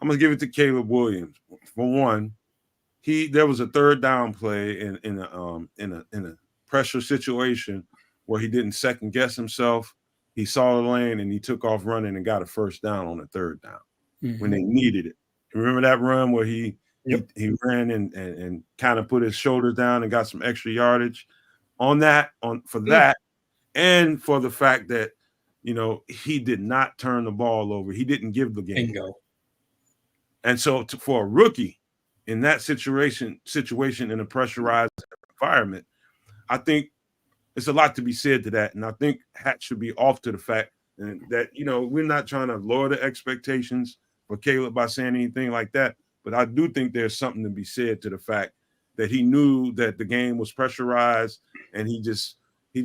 I'm gonna give it to Caleb Williams. For one, there was a third down play in a pressure situation where he didn't second guess himself. He saw the lane and he took off running and got a first down on the third down when they needed it. Remember that run where he ran and kind of put his shoulders down and got some extra yardage on that, that, and for the fact that, he did not turn the ball over. He didn't give the game. Bingo. And so for a rookie in that situation in a pressurized environment, I think it's a lot to be said to that. And I think hat should be off to the fact that, we're not trying to lower the expectations for Caleb by saying anything like that. But I do think there's something to be said to the fact that he knew that the game was pressurized, and he just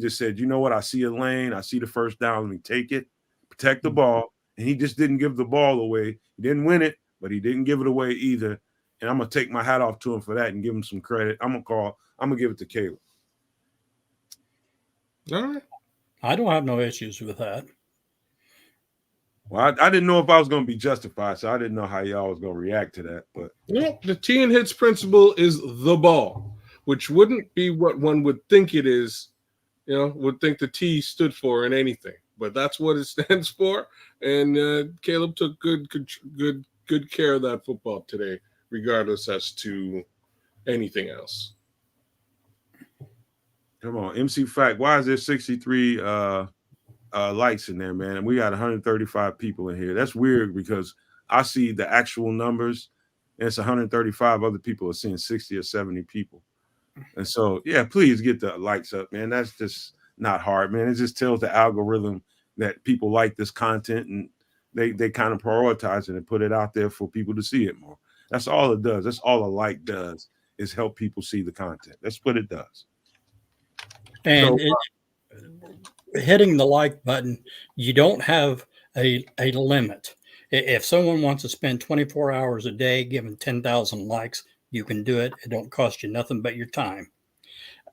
said, you know what, I see a lane, I see the first down, let me take it, protect the ball. And he just didn't give the ball away. He didn't win it, but he didn't give it away either. And I'm gonna take my hat off to him for that and give him some credit. I'm gonna give it to Caleb. All right. I don't have no issues with that. Well, I didn't know if I was going to be justified, so I didn't know how y'all was going to react to that. But the tee and hits principle is the ball, which wouldn't be what one would think it is. Would think the T stood for in anything, but that's what it stands for. And Caleb took good care of that football today, regardless as to anything else. Come on, MC Fact. Why is there 63 likes in there, man? And we got 135 people in here. That's weird because I see the actual numbers, and it's 135. Other people are seeing 60 or 70 people. And so, yeah, please get the likes up, man. That's just not hard, man. It just tells the algorithm that people like this content, and they kind of prioritize it and put it out there for people to see it more. That's all it does. That's all a like does, is help people see the content. That's what it does. And hitting the like button, you don't have a limit. If someone wants to spend 24 hours a day giving 10,000 likes, you can do it. It don't cost you nothing but your time.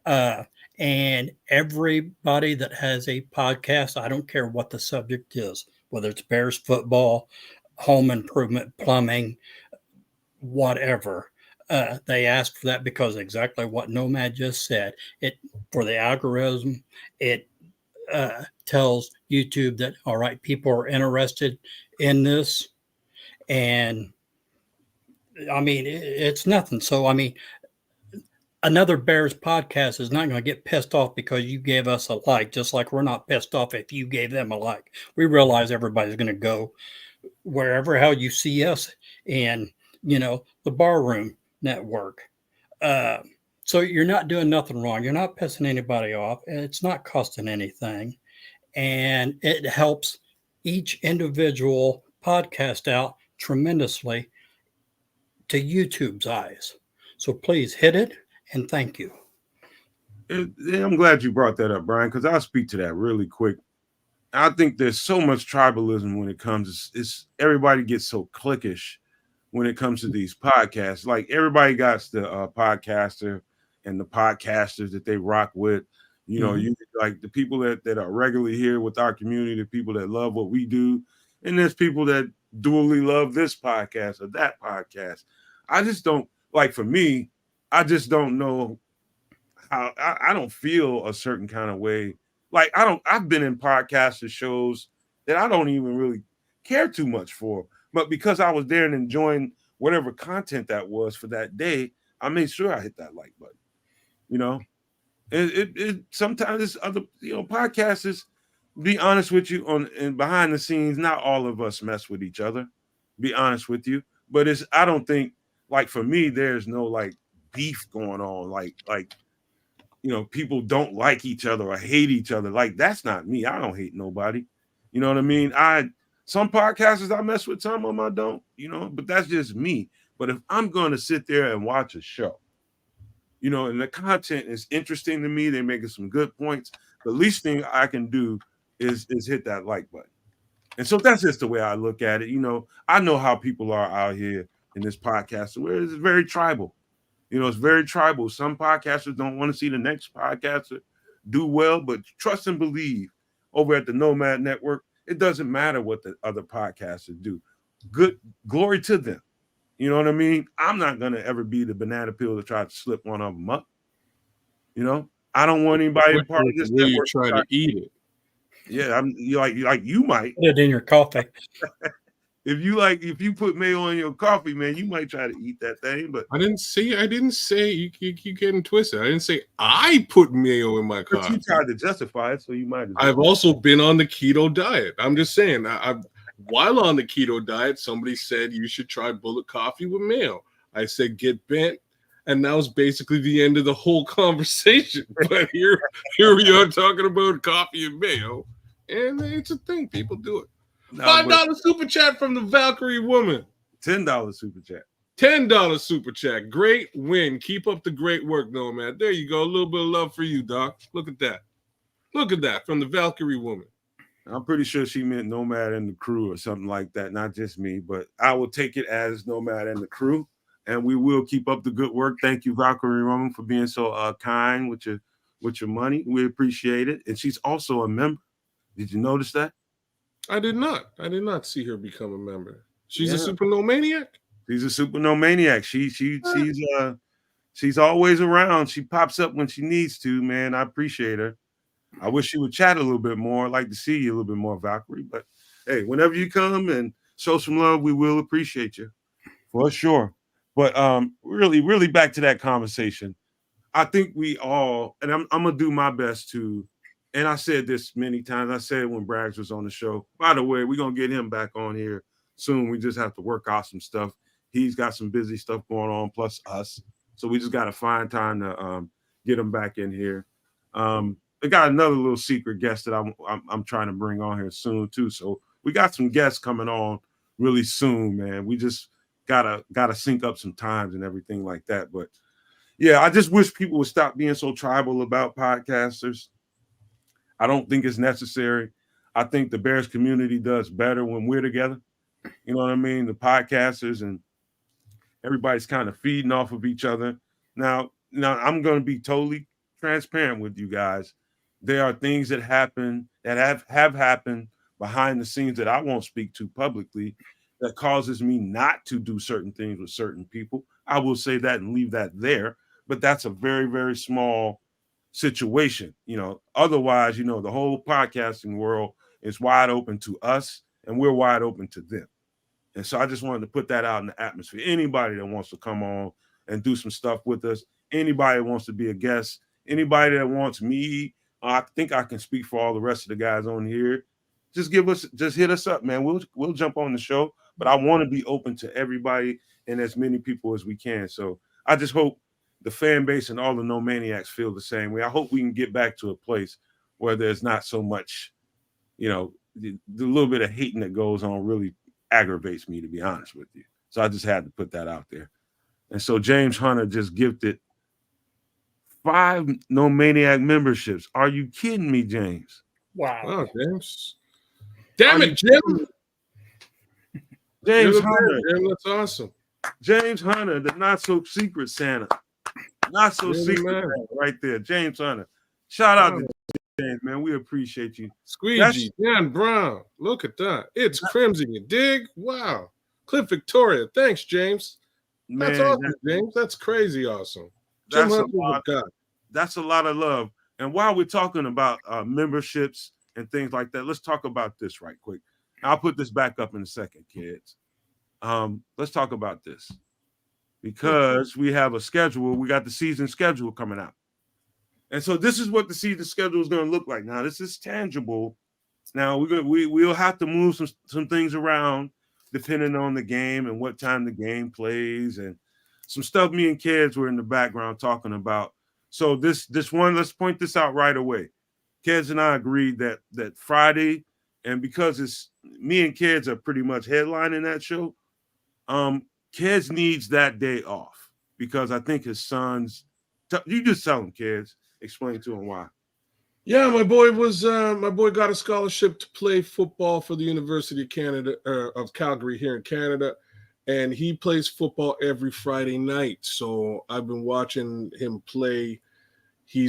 And everybody that has a podcast, I don't care what the subject is, whether it's Bears football, home improvement, plumbing, whatever. They ask for that because exactly what Nomad just said. For the algorithm, it tells YouTube that, all right, people are interested in this. And I mean, it's nothing. So, I mean, another Bears podcast is not going to get pissed off because you gave us a like, just like we're not pissed off if you gave them a like. We realize everybody's going to go wherever how you see us and, the Barroom Network. So you're not doing nothing wrong. You're not pissing anybody off. It's not costing anything. And it helps each individual podcast out tremendously to YouTube's eyes. So please hit it, and thank you. I'm glad you brought that up, Brian, because I'll speak to that really quick. I think there's so much tribalism when it comes. It's everybody gets so cliquish when it comes to these podcasts. Like everybody got the podcaster and the podcasters that they rock with. You know, you like the people that are regularly here with our community, the people that love what we do, and there's people that dually love this podcast or that podcast. I just don't like for me, I just don't know how I don't feel a certain kind of way. Like I've been in podcaster shows that I don't even really care too much for. But because I was there and enjoying whatever content that was for that day, I made sure I hit that like button. You know, it sometimes it's other podcasters. Be honest with you and behind the scenes, not all of us mess with each other. Be honest with you, but I don't think like for me there's no like beef going on like people don't like each other or hate each other. Like that's not me. I don't hate nobody. You know what I mean? Some podcasters I mess with, some of them I don't, but that's just me. But if I'm going to sit there and watch a show, and the content is interesting to me, they're making some good points, the least thing I can do is hit that like button. And so that's just the way I look at it. I know how people are out here in this podcast where it's very tribal. It's very tribal. Some podcasters don't want to see the next podcaster do well, but trust and believe over at the Nomad Network, it doesn't matter what the other podcasters do. Good glory to them. You know what I mean? I'm not going to ever be the banana peel to try to slip one of them up. I don't want anybody part of this network. You try to eat it. Yeah, you might. Put it in your coffee. If you put mayo in your coffee, man, you might try to eat that thing. But I didn't say you getting twisted. I didn't say I put mayo in my coffee. But you tried to justify it, so you might. I've also been on the keto diet. I'm just saying. While on the keto diet, somebody said you should try bullet coffee with mayo. I said get bent, and that was basically the end of the whole conversation. But here we are talking about coffee and mayo, and it's a thing. People do it. $5 super chat from the Valkyrie woman. $10 super chat. $10 super chat. Great win. Keep up the great work, Nomad. There you go. A little bit of love for you, Doc. Look at that. Look at that from the Valkyrie woman. I'm pretty sure she meant Nomad and the Crew or something like that. Not just me, but I will take it as Nomad and the Crew. And we will keep up the good work. Thank you, Valkyrie woman, for being so kind with your money. We appreciate it. And she's also a member. Did you notice that? I did not. I did not see her become a member. She's a super nomaniac. She's a super nomaniac. She's always around. She pops up when she needs to, man. I appreciate her. I wish she would chat a little bit more. I'd like to see you a little bit more, Valkyrie. But hey, whenever you come and show some love, we will appreciate you for sure. But really, really back to that conversation. I think we all, and I'm gonna do my best to. And I said this many times. I said it when Braggs was on the show. By the way, we're going to get him back on here soon. We just have to work out some stuff. He's got some busy stuff going on, plus us. So we just got to find time to get him back in here. I got another little secret guest that I'm trying to bring on here soon, too. So we got some guests coming on really soon, man. We just gotta sync up some times and everything like that. But, yeah, I just wish people would stop being so tribal about podcasters. I don't think it's necessary. I think the Bears community does better when we're together. You know what I mean? The podcasters and everybody's kind of feeding off of each other. Now I'm going to be totally transparent with you guys. There are things that happen that have happened behind the scenes that I won't speak to publicly that causes me not to do certain things with certain people. I will say that and leave that there. But that's a very, very small situation. Otherwise, the whole podcasting world is wide open to us and we're wide open to them. And so I just wanted to put that out in the atmosphere. Anybody that wants to come on and do some stuff with us, anybody that wants to be a guest, anybody that wants me, I think I can speak for all the rest of the guys on here. Just hit us up, man. We'll jump on the show, but I want to be open to everybody and as many people as we can. So I just hope the fan base and all the nomaniacs feel the same way. I hope we can get back to a place where there's not so much, the little bit of hating that goes on really aggravates me, to be honest with you. So I just had to put that out there. And so James Hunter just gifted 5 nomaniac memberships. Are you kidding me, James? Wow. Oh, James. Damn it, Jim. James Hunter. Jim, that's awesome. James Hunter, the not so secret Santa. Not so Really, secret man. Santa right there. James Hunter. Shout out to James, man. We appreciate you. Squeegee, Dan Brown. Look at that. It's Crimson, you dig? Wow. Cliff Victoria. Thanks, James. That's Man, awesome, James. That's crazy awesome. Jim that's a Hunter's a lot. guy. That's a lot of love. And while we're talking about memberships and things like that, let's talk about this right quick. I'll put this back up in a second, kids. Let's talk about this because we have a schedule. We got the season schedule coming out. And so this is what the season schedule is going to look like. Now, this is tangible. Now we'll have to move some things around depending on the game and what time the game plays and some stuff me and kids were in the background talking about. So this one, let's point this out right away. Kids and I agreed that Friday, and because it's me and kids are pretty much headlining that show, kids needs that day off because I think his son's. You just tell him, kids. Explain to him why. Yeah, my boy got a scholarship to play football for the University of Canada of Calgary here in Canada, and he plays football every Friday night. So I've been watching him play. He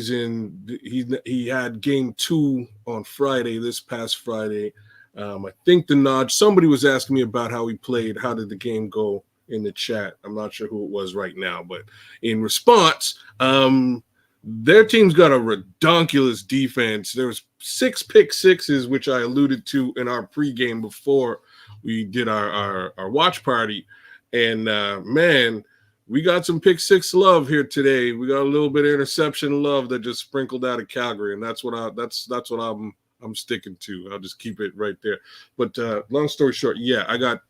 had game 2 on Friday, this past Friday. I think the nod. Somebody was asking me about how he played. How did the game go in the chat? I'm not sure who it was right now, but in response, their team's got a redonkulous defense. There was 6 pick sixes, which I alluded to in our pregame before we did our watch party. And man, we got some pick 6 love here today. We got a little bit of interception love that just sprinkled out of Calgary, and that's what I'm sticking to. I'll just keep it right there. But long story short, yeah, I got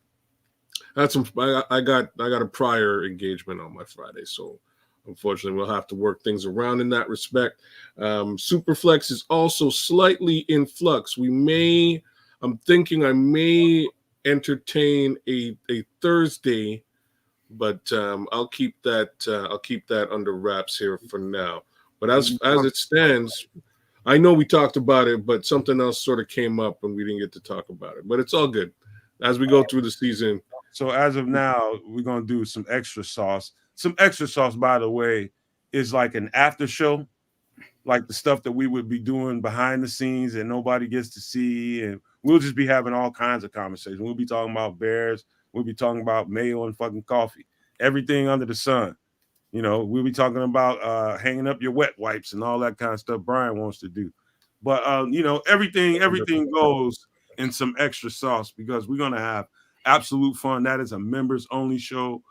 a prior engagement on my Friday, so unfortunately, we'll have to work things around in that respect. Superflex is also slightly in flux. I'm thinking I may entertain a Thursday, but I'll keep that under wraps here for now. But as it stands, I know we talked about it, but something else sort of came up and we didn't get to talk about it. But it's all good as we go through the season. So as of now, we're gonna do some extra sauce. Some extra sauce, by the way, is like an after show, like the stuff that we would be doing behind the scenes and nobody gets to see. And we'll just be having all kinds of conversations. We'll be talking about Bears. We'll be talking about mayo and fucking coffee, everything under the sun. You know, we'll be talking about hanging up your wet wipes and all that kind of stuff Brian wants to do. But everything goes in some extra sauce because we're gonna have absolute fun. That is a members only show.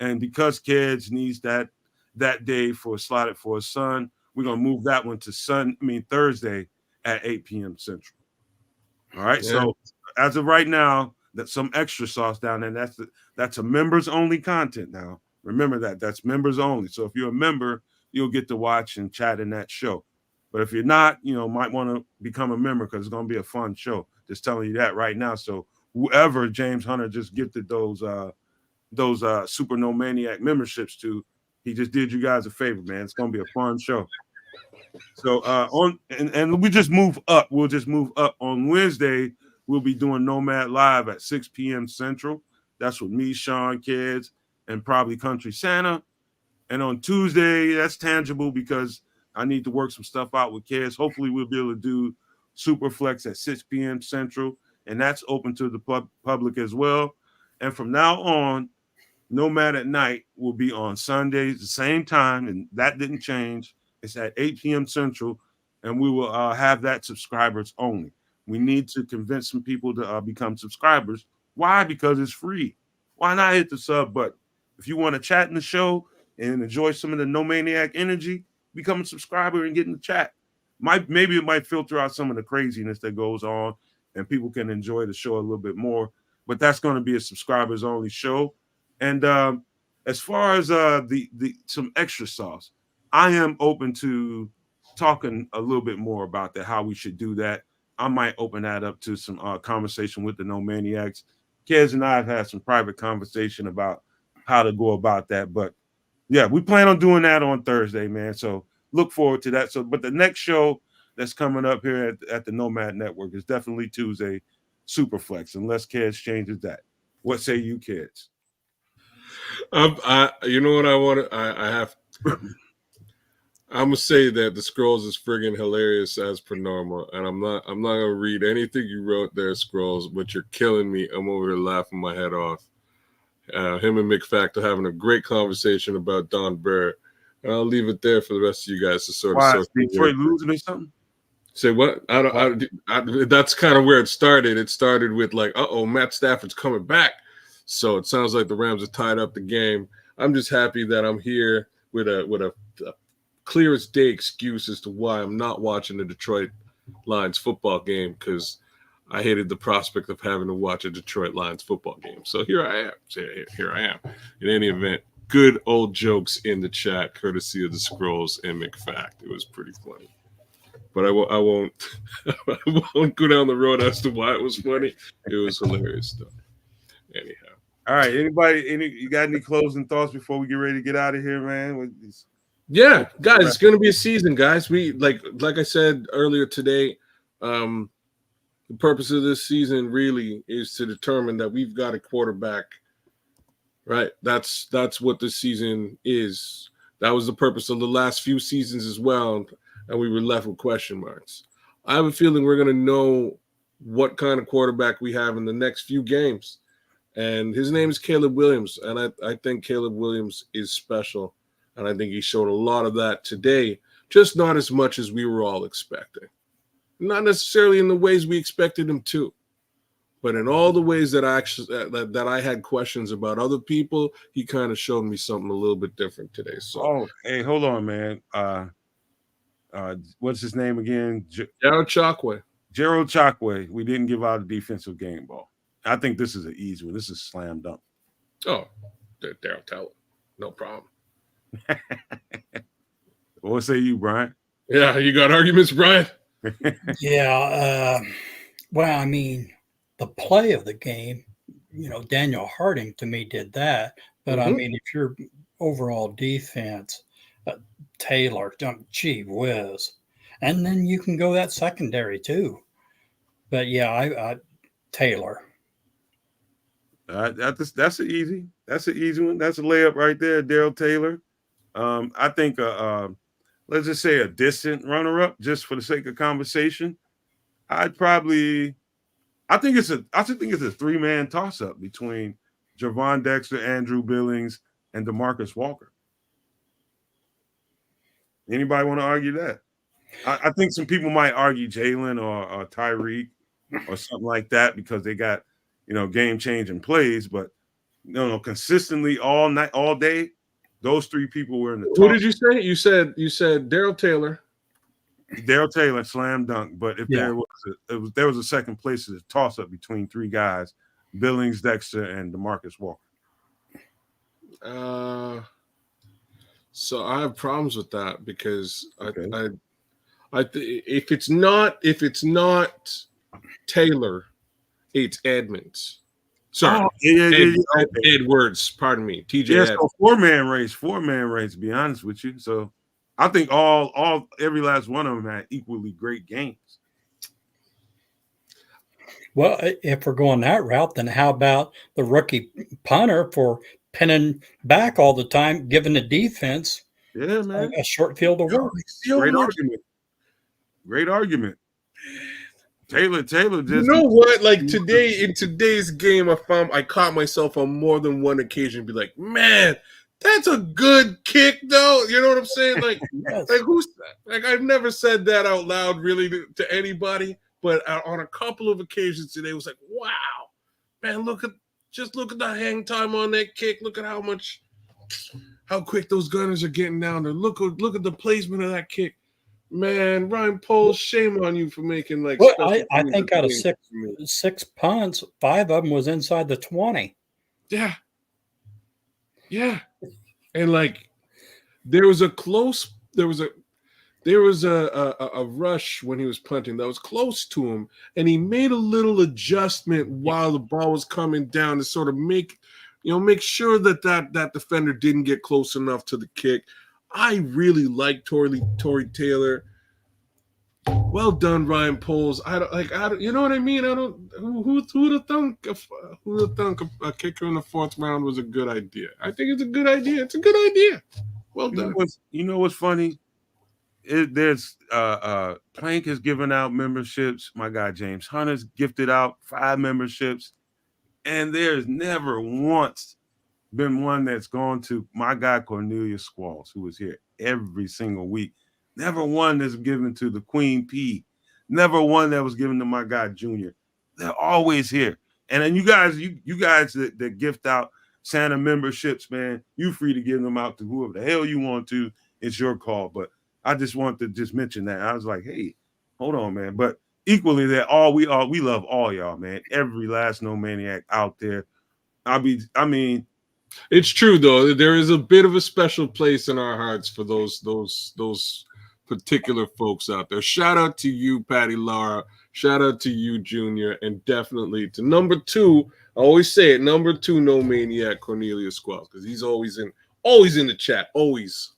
And because kids needs that day for slotted for his son, we're gonna move that one to Thursday at 8 p.m. Central. All right. Yeah. So as of right now, that's some extra sauce down there. That's a members only content now. Remember that's members only. So if you're a member, you'll get to watch and chat in that show. But if you're not, might want to become a member because it's gonna be a fun show. Just telling you that right now. So whoever James Hunter just gifted those Super No Maniac memberships to, he just did you guys a favor, man. It's gonna be a fun show. So and we just move up. We'll just move up on Wednesday. We'll be doing Nomad Live at 6 p.m. Central. That's with me, Sean, kids, and probably Country Santa. And on Tuesday, that's tangible because I need to work some stuff out with kids. Hopefully, we'll be able to do Superflex at 6 p.m. Central, and that's open to the public as well. And from now on, Nomad at Night will be on Sundays, the same time, and that didn't change. It's at 8 p.m. Central, and we will have that subscribers only. We need to convince some people to become subscribers. Why? Because it's free. Why not hit the sub button? If you want to chat in the show and enjoy some of the No Maniac energy, become a subscriber and get in the chat. Maybe it might filter out some of the craziness that goes on, and people can enjoy the show a little bit more. But that's going to be a subscribers only show. And as far as some extra sauce, I am open to talking a little bit more about that, how we should do that. I might open that up to some conversation with the No Maniacs. Kez and I have had some private conversation about how to go about that. But yeah, we plan on doing that on Thursday, man. So look forward to that. But the next show that's coming up here at the Nomad Network is definitely Tuesday, Superflex, unless Kez changes that. What say you, kids? You know what I want to? I have. I'm gonna say that the Scrolls is friggin' hilarious as per normal, and I'm not gonna read anything you wrote there, Scrolls, but you're killing me. I'm over here laughing my head off. Him and McFact are having a great conversation about Don Barrett, and I'll leave it there for the rest of you guys to sort of. Why, Detroit losing or something? Say what? That's kind of where it started. It started with like, Matt Stafford's coming back, so it sounds like the Rams have tied up the game. I'm just happy that I'm here with a clear as day excuse as to why I'm not watching the Detroit Lions football game, because I hated the prospect of having to watch a Detroit Lions football game. So here I am. Here I am. In any event, good old jokes in the chat, courtesy of the Scrolls and McFact. It was pretty funny. But I won't I won't go down the road as to why it was funny. It was hilarious though. Anyhow. All right. You got any closing thoughts before we get ready to get out of here, man? Yeah, guys, it's going to be a season, guys. We like I said earlier today, the purpose of this season really is to determine that we've got a quarterback, right? That's what this season is. That was the purpose of the last few seasons as well, and we were left with question marks. I have a feeling we're going to know what kind of quarterback we have in the next few games, and his name is Caleb Williams, and I think Caleb Williams is special. And I think he showed a lot of that today, just not as much as we were all expecting. Not necessarily in the ways we expected him to, but in all the ways that I had questions about other people, he kind of showed me something a little bit different today. So, hey, hold on, man. What's his name again? Gerald Chakwe. Gerald Chakwe. We didn't give out a defensive game ball. I think this is an easy one. This is slam dunk. Oh, Darrell Taylor. No problem. What say you, Brian? Yeah, you got arguments, Brian? Yeah. Well, I mean, the play of the game, Daniel Harding to me did that. But I mean, if your overall defense, Taylor, gee whiz. And then you can go that secondary too. But yeah, I Taylor. That's an easy one. That's a layup right there, Darrell Taylor. I think let's just say a distant runner-up, just for the sake of conversation. I think it's a three-man toss-up between Javon Dexter, Andrew Billings, and DeMarcus Walker. Anybody want to argue that? I think some people might argue Jaylon or Tyrique or something like that because they got game-changing plays, but consistently all night, all day. Those three people were in the top. Who did you say? You said Darrell Taylor. Darrell Taylor, slam dunk. But if there was a second place to toss up between three guys, Billings, Dexter, and DeMarcus Walker. So I have problems with that because if it's not Taylor, it's Edmonds. Sorry, Edwards. Pardon me, TJ. Yeah, so four-man race. To be honest with you, so I think every last one of them had equally great games. Well, if we're going that route, then how about the rookie punter for pinning back all the time, giving the defense a short field of work? Great argument. Taylor just. You know what? Like today, in today's game, I caught myself on more than one occasion be like, man, that's a good kick, though. You know what I'm saying? Like, Yes. I've never said that out loud really to anybody, but on a couple of occasions today, it was like, wow, man, look at the hang time on that kick. Look at how quick those gunners are getting down there. Look at the placement of that kick. Man, Ryan Poles, shame on you for making like. Well, I think out of six punts, 5 of them was inside the 20. Yeah, and like there was a rush when he was punting that was close to him, and he made a little adjustment while the ball was coming down to sort of make sure that defender didn't get close enough to the kick. I really like Tory Taylor. Well done, Ryan Poles. I don't. You know what I mean? I don't. Who'd have thunk? Who'd have thunk a kicker in the 4th round was a good idea? I think it's a good idea. It's a good idea. Well done. You know what's funny? There's Plank has given out memberships. My guy James Hunter's gifted out 5 memberships, and there's never once been one that's gone to my guy Cornelius Squalls, who is here every single week. Never one that's given to the Queen P. Never one that was given to my guy Junior. They're always here. And then you guys that gift out Santa memberships, man, you free to give them out to whoever the hell you want to. It's your call. But I just want to just mention that. I was like, hey, hold on, man. But equally, that we love all y'all, man. Every last No Maniac out there. It's true though. There is a bit of a special place in our hearts for those particular folks out there. Shout out to you, Patty Lara. Shout out to you, Junior, and definitely to number 2. I always say it, number 2, No Maniac, Cornelius Squalls, because he's always in the chat, always,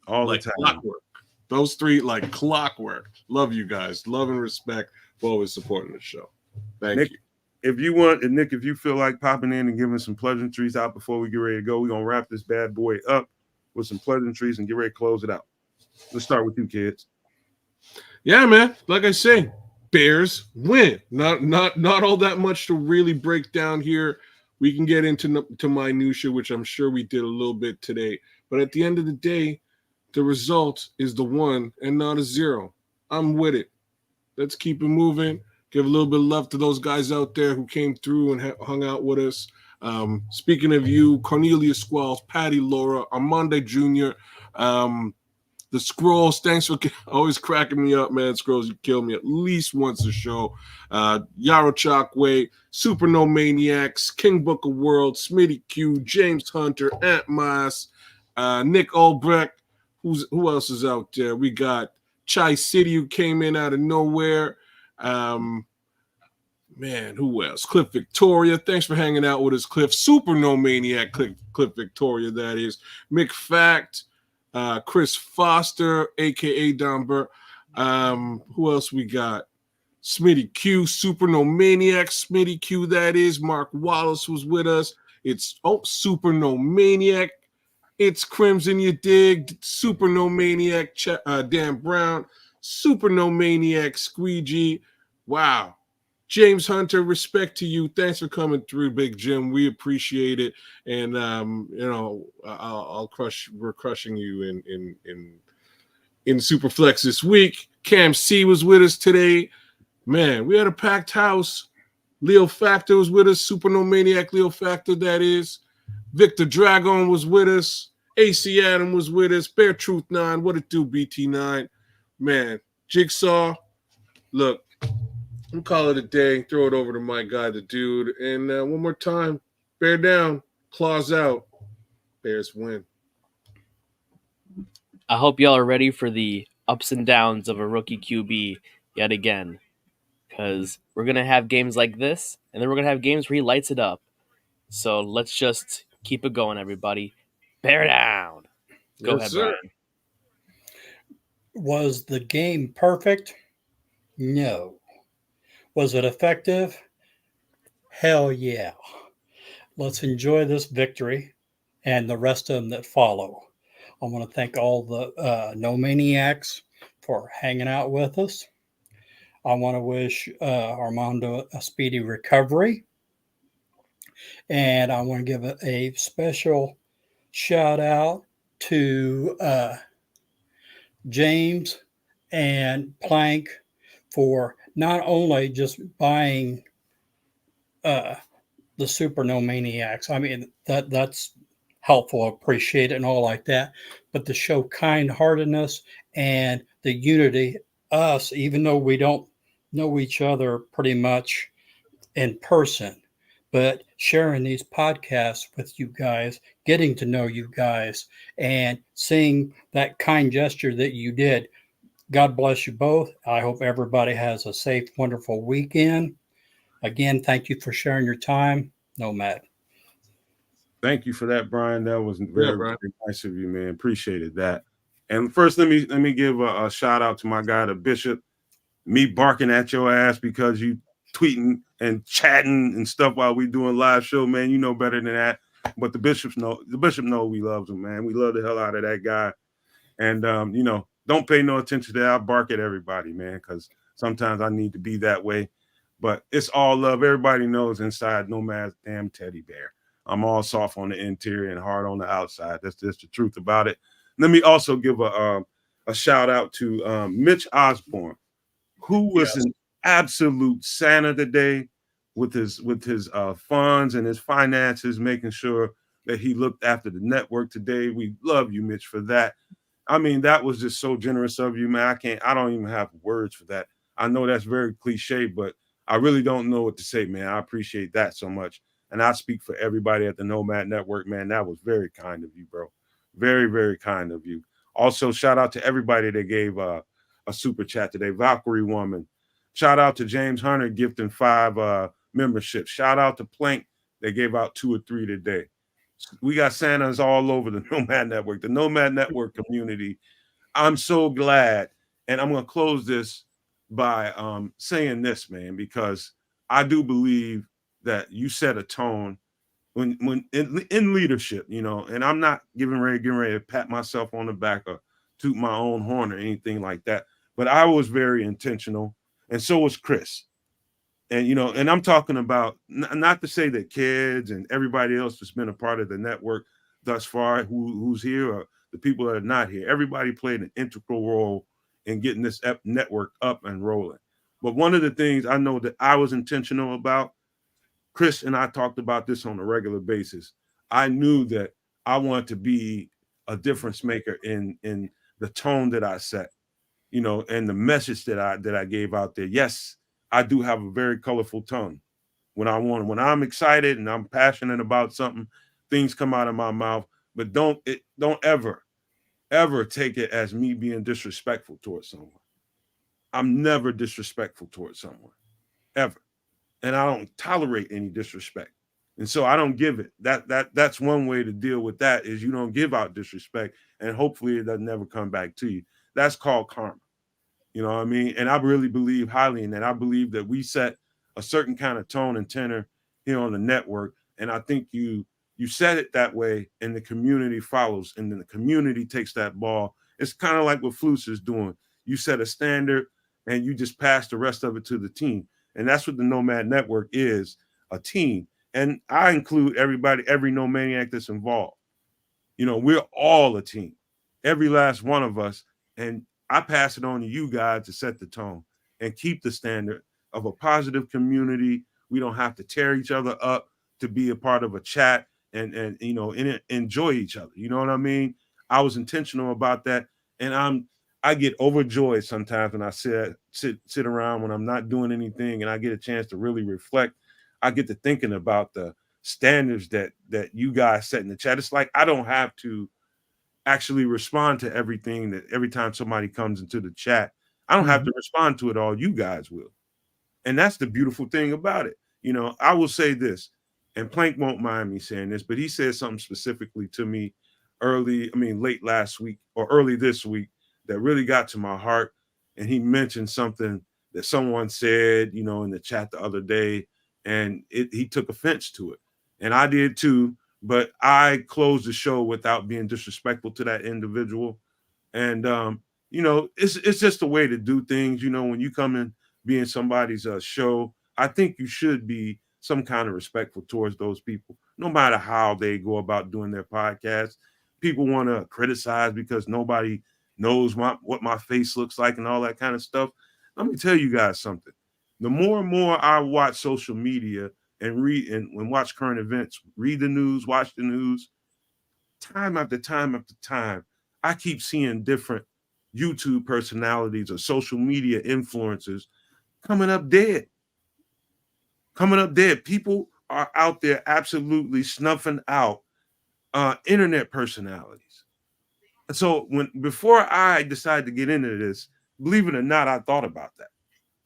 all like the time. Clockwork. Those 3 like clockwork. Love you guys. Love and respect for always supporting the show. Thank you. If you want, and Nick, if you feel like popping in and giving some pleasantries out before we get ready to go, we're going to wrap this bad boy up with some pleasantries and get ready to close it out. Let's start with you, kids. Yeah, man. Like I say, Bears win. Not all that much to really break down here. We can get into minutia, which I'm sure we did a little bit today. But at the end of the day, the result is the 1 and not a 0. I'm with it. Let's keep it moving. Give a little bit of love to those guys out there who came through and hung out with us. Speaking of you, Cornelius Squalls, Patty Laura, Armando Jr., the Scrolls, thanks for always cracking me up, man. Scrolls, you kill me at least once a show. Yaro Chakwe, Super No Maniacs, King Book of World, Smitty Q, James Hunter, Ant Mas, Nick Albrecht. Who else is out there? We got Chai City, who came in out of nowhere. Man, who else? Cliff Victoria. Thanks for hanging out with us, Cliff. Super No Maniac, Cliff Victoria, that is. Mick Fact, Chris Foster, a.k.a. Don Burr. Who else we got? Smitty Q, Super No Maniac, Smitty Q, that is. Mark Wallace was with us. It's Super No Maniac. It's Crimson, you dig. Super No Maniac, Dan Brown. Super No Maniac, Squeegee. Wow. James Hunter, respect to you. Thanks for coming through, Big Jim. We appreciate it. And we're crushing you in Superflex this week. Cam C was with us today. Man, we had a packed house. Leo Factor was with us. Super No Maniac Leo Factor, that is. Victor Dragon was with us. AC Adam was with us. Bear Truth 9. What it do, BT9? Man, Jigsaw. Look, I'm calling it a day. Throw it over to my guy, the dude. And one more time, bear down, claws out. Bears win. I hope y'all are ready for the ups and downs of a rookie QB yet again. Because we're going to have games like this, and then we're going to have games where he lights it up. So let's just keep it going, everybody. Bear down. Go ahead, Brian. Was the game perfect? No. Was it effective? Hell yeah. Let's enjoy this victory and the rest of them that follow. I want to thank all the No Maniacs for hanging out with us. I want to wish Armando a speedy recovery. And I want to give a special shout out to James and Plank for not only just buying the Super No Maniacs. I mean, that's helpful, appreciate it and all like that. But to show kind-heartedness and the unity, us, even though we don't know each other pretty much in person, but sharing these podcasts with you guys, getting to know you guys, and seeing that kind gesture that you did. God bless you both. I hope everybody has a safe, wonderful weekend. Again, thank you for sharing your time. Nomad. Thank you for that, Brian. That was very, very nice of you, man. Appreciated that. And first, let me give a shout out to my guy, the Bishop. me barking at your ass because you tweeting and chatting and stuff while we doing live show, man. You know better than that. But the bishop know we love him, man. We love the hell out of that guy. And don't pay no attention to that. I bark at everybody, man, because sometimes I need to be that way. But it's all love. Everybody knows inside Nomad's damn teddy bear. I'm all soft on the interior and hard on the outside. That's just the truth about it. Let me also give a shout out to Mitch Osborne, who was an absolute Santa today with his funds and his finances, making sure that he looked after the network today. We love you, Mitch, for that. I mean, that was just so generous of you, man. I don't even have words for that. I know that's very cliche, but I really don't know what to say, man. I appreciate that so much. And I speak for everybody at the Nomad Network, man. That was very kind of you, bro. Very, very kind of you. Also, shout out to everybody that gave a super chat today. Valkyrie Woman. Shout out to James Hunter gifting 5 memberships. Shout out to Plank. They gave out 2 or 3 today. We got Santas all over the Nomad Network, the Nomad Network community. I'm so glad. And I'm going to close this by saying this, man, because I do believe that you set a tone when in leadership, and I'm not getting ready to pat myself on the back or toot my own horn or anything like that. But I was very intentional, and so was Chris. And and I'm talking about not to say that kids and everybody else that's been a part of the network thus far, who's here, or the people that are not here. Everybody played an integral role in getting this network up and rolling. But one of the things I know that I was intentional about, Chris and I talked about this on a regular basis. I knew that I wanted to be a difference maker in the tone that I set, and the message that I gave out there. Yes, I do have a very colorful tongue. When I'm excited and I'm passionate about something, things come out of my mouth. But don't ever take it as me being disrespectful towards someone. I'm never disrespectful towards someone, ever. And I don't tolerate any disrespect. And so I don't give it. That's one way to deal with that, is you don't give out disrespect, and hopefully it doesn't never come back to you. That's called karma. You know what I mean? And I really believe highly in that. I believe that we set a certain kind of tone and tenor here on the network. And I think you set it that way, and the community follows, and then the community takes that ball. It's kind of like what Flus is doing. You set a standard and you just pass the rest of it to the team. And that's what the Nomad Network is, a team. And I include everybody, every Nomaniac that's involved. We're all a team, every last one of us. And I pass it on to you guys to set the tone and keep the standard of a positive community. We don't have to tear each other up to be a part of a chat and enjoy each other. You know what I mean? I was intentional about that. And I get overjoyed sometimes when I sit around when I'm not doing anything and I get a chance to really reflect. I get to thinking about the standards that you guys set in the chat. It's like I don't have to actually respond to everything that every time somebody comes into the chat. I don't have to respond to it all. You guys will. And that's the beautiful thing about it. I will say this, and Plank won't mind me saying this, but he said something specifically to me late last week or early this week that really got to my heart. And he mentioned something that someone said, in the chat the other day, and he took offense to it. And I did too, but I closed the show without being disrespectful to that individual. And, it's just a way to do things. When you come in being somebody's show, I think you should be some kind of respectful towards those people, no matter how they go about doing their podcast. People want to criticize because nobody knows what my face looks like and all that kind of stuff. Let me tell you guys something. The more and more I watch social media and read and watch current events, read the news, watch the news, time after time after time, I keep seeing different YouTube personalities or social media influencers coming up dead. People are out there absolutely snuffing out internet personalities. And so before I decided to get into this, believe it or not, I thought about that.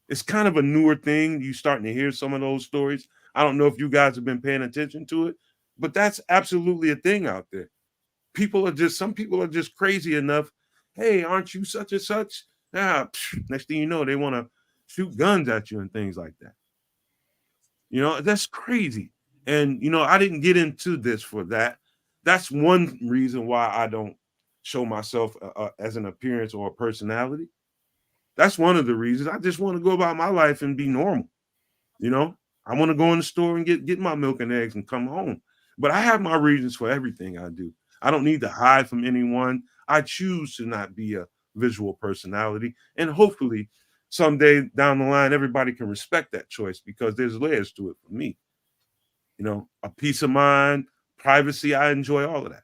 It's kind of a newer thing. You starting to hear some of those stories. I don't know if you guys have been paying attention to it, but that's absolutely a thing out there. Some people are just crazy enough. Hey, aren't you such and such? Next thing you know, they want to shoot guns at you and things like that. You know, that's crazy. And, you know, I didn't get into this for that. That's one reason why I don't show myself as an appearance or a personality. That's one of the reasons. I just want to go about my life and be normal. You know, I want to go in the store and get my milk and eggs and come home. But I have my reasons for everything I do. I don't need to hide from anyone. I choose to not be a visual personality. And hopefully someday down the line, everybody can respect that choice because there's layers to it for me. You know, a peace of mind, privacy, I enjoy all of that.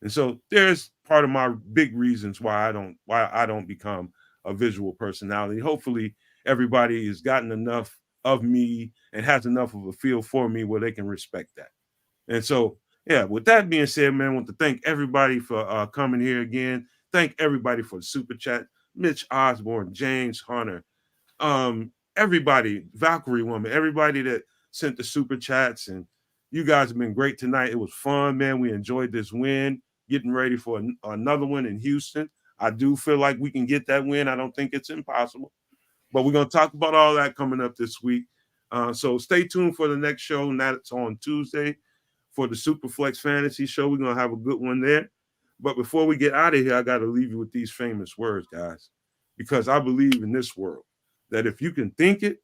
And so there's part of my big reasons why I don't become a visual personality. Hopefully everybody has gotten enough of me and has enough of a feel for me where they can respect that. And so, yeah, with that being said, man, I want to thank everybody for coming here again. Thank everybody for the super chat. Mitch Osborne, James Hunter, everybody, Valkyrie Woman, everybody that sent the super chats. And you guys have been great tonight. It was fun, man. We enjoyed this win, getting ready for another one in Houston. I do feel like we can get that win. I don't think it's impossible. But we're going to talk about all that coming up this week. So stay tuned for the next show, and that's on Tuesday for the Superflex Fantasy Show. We're going to have a good one there. But before we get out of here, I got to leave you with these famous words, guys, because I believe in this world that if you can think it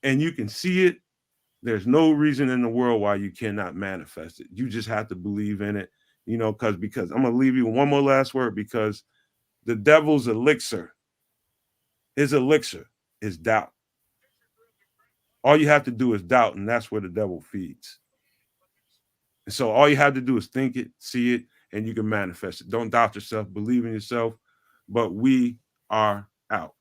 and you can see it, there's no reason in the world why you cannot manifest it. You just have to believe in it, you know, because I'm going to leave you with one more last word, because the devil's elixir, his elixir is doubt. All you have to do is doubt, and that's where the devil feeds. And so all you have to do is think it, see it, and you can manifest it. Don't doubt yourself, believe in yourself. But we are out.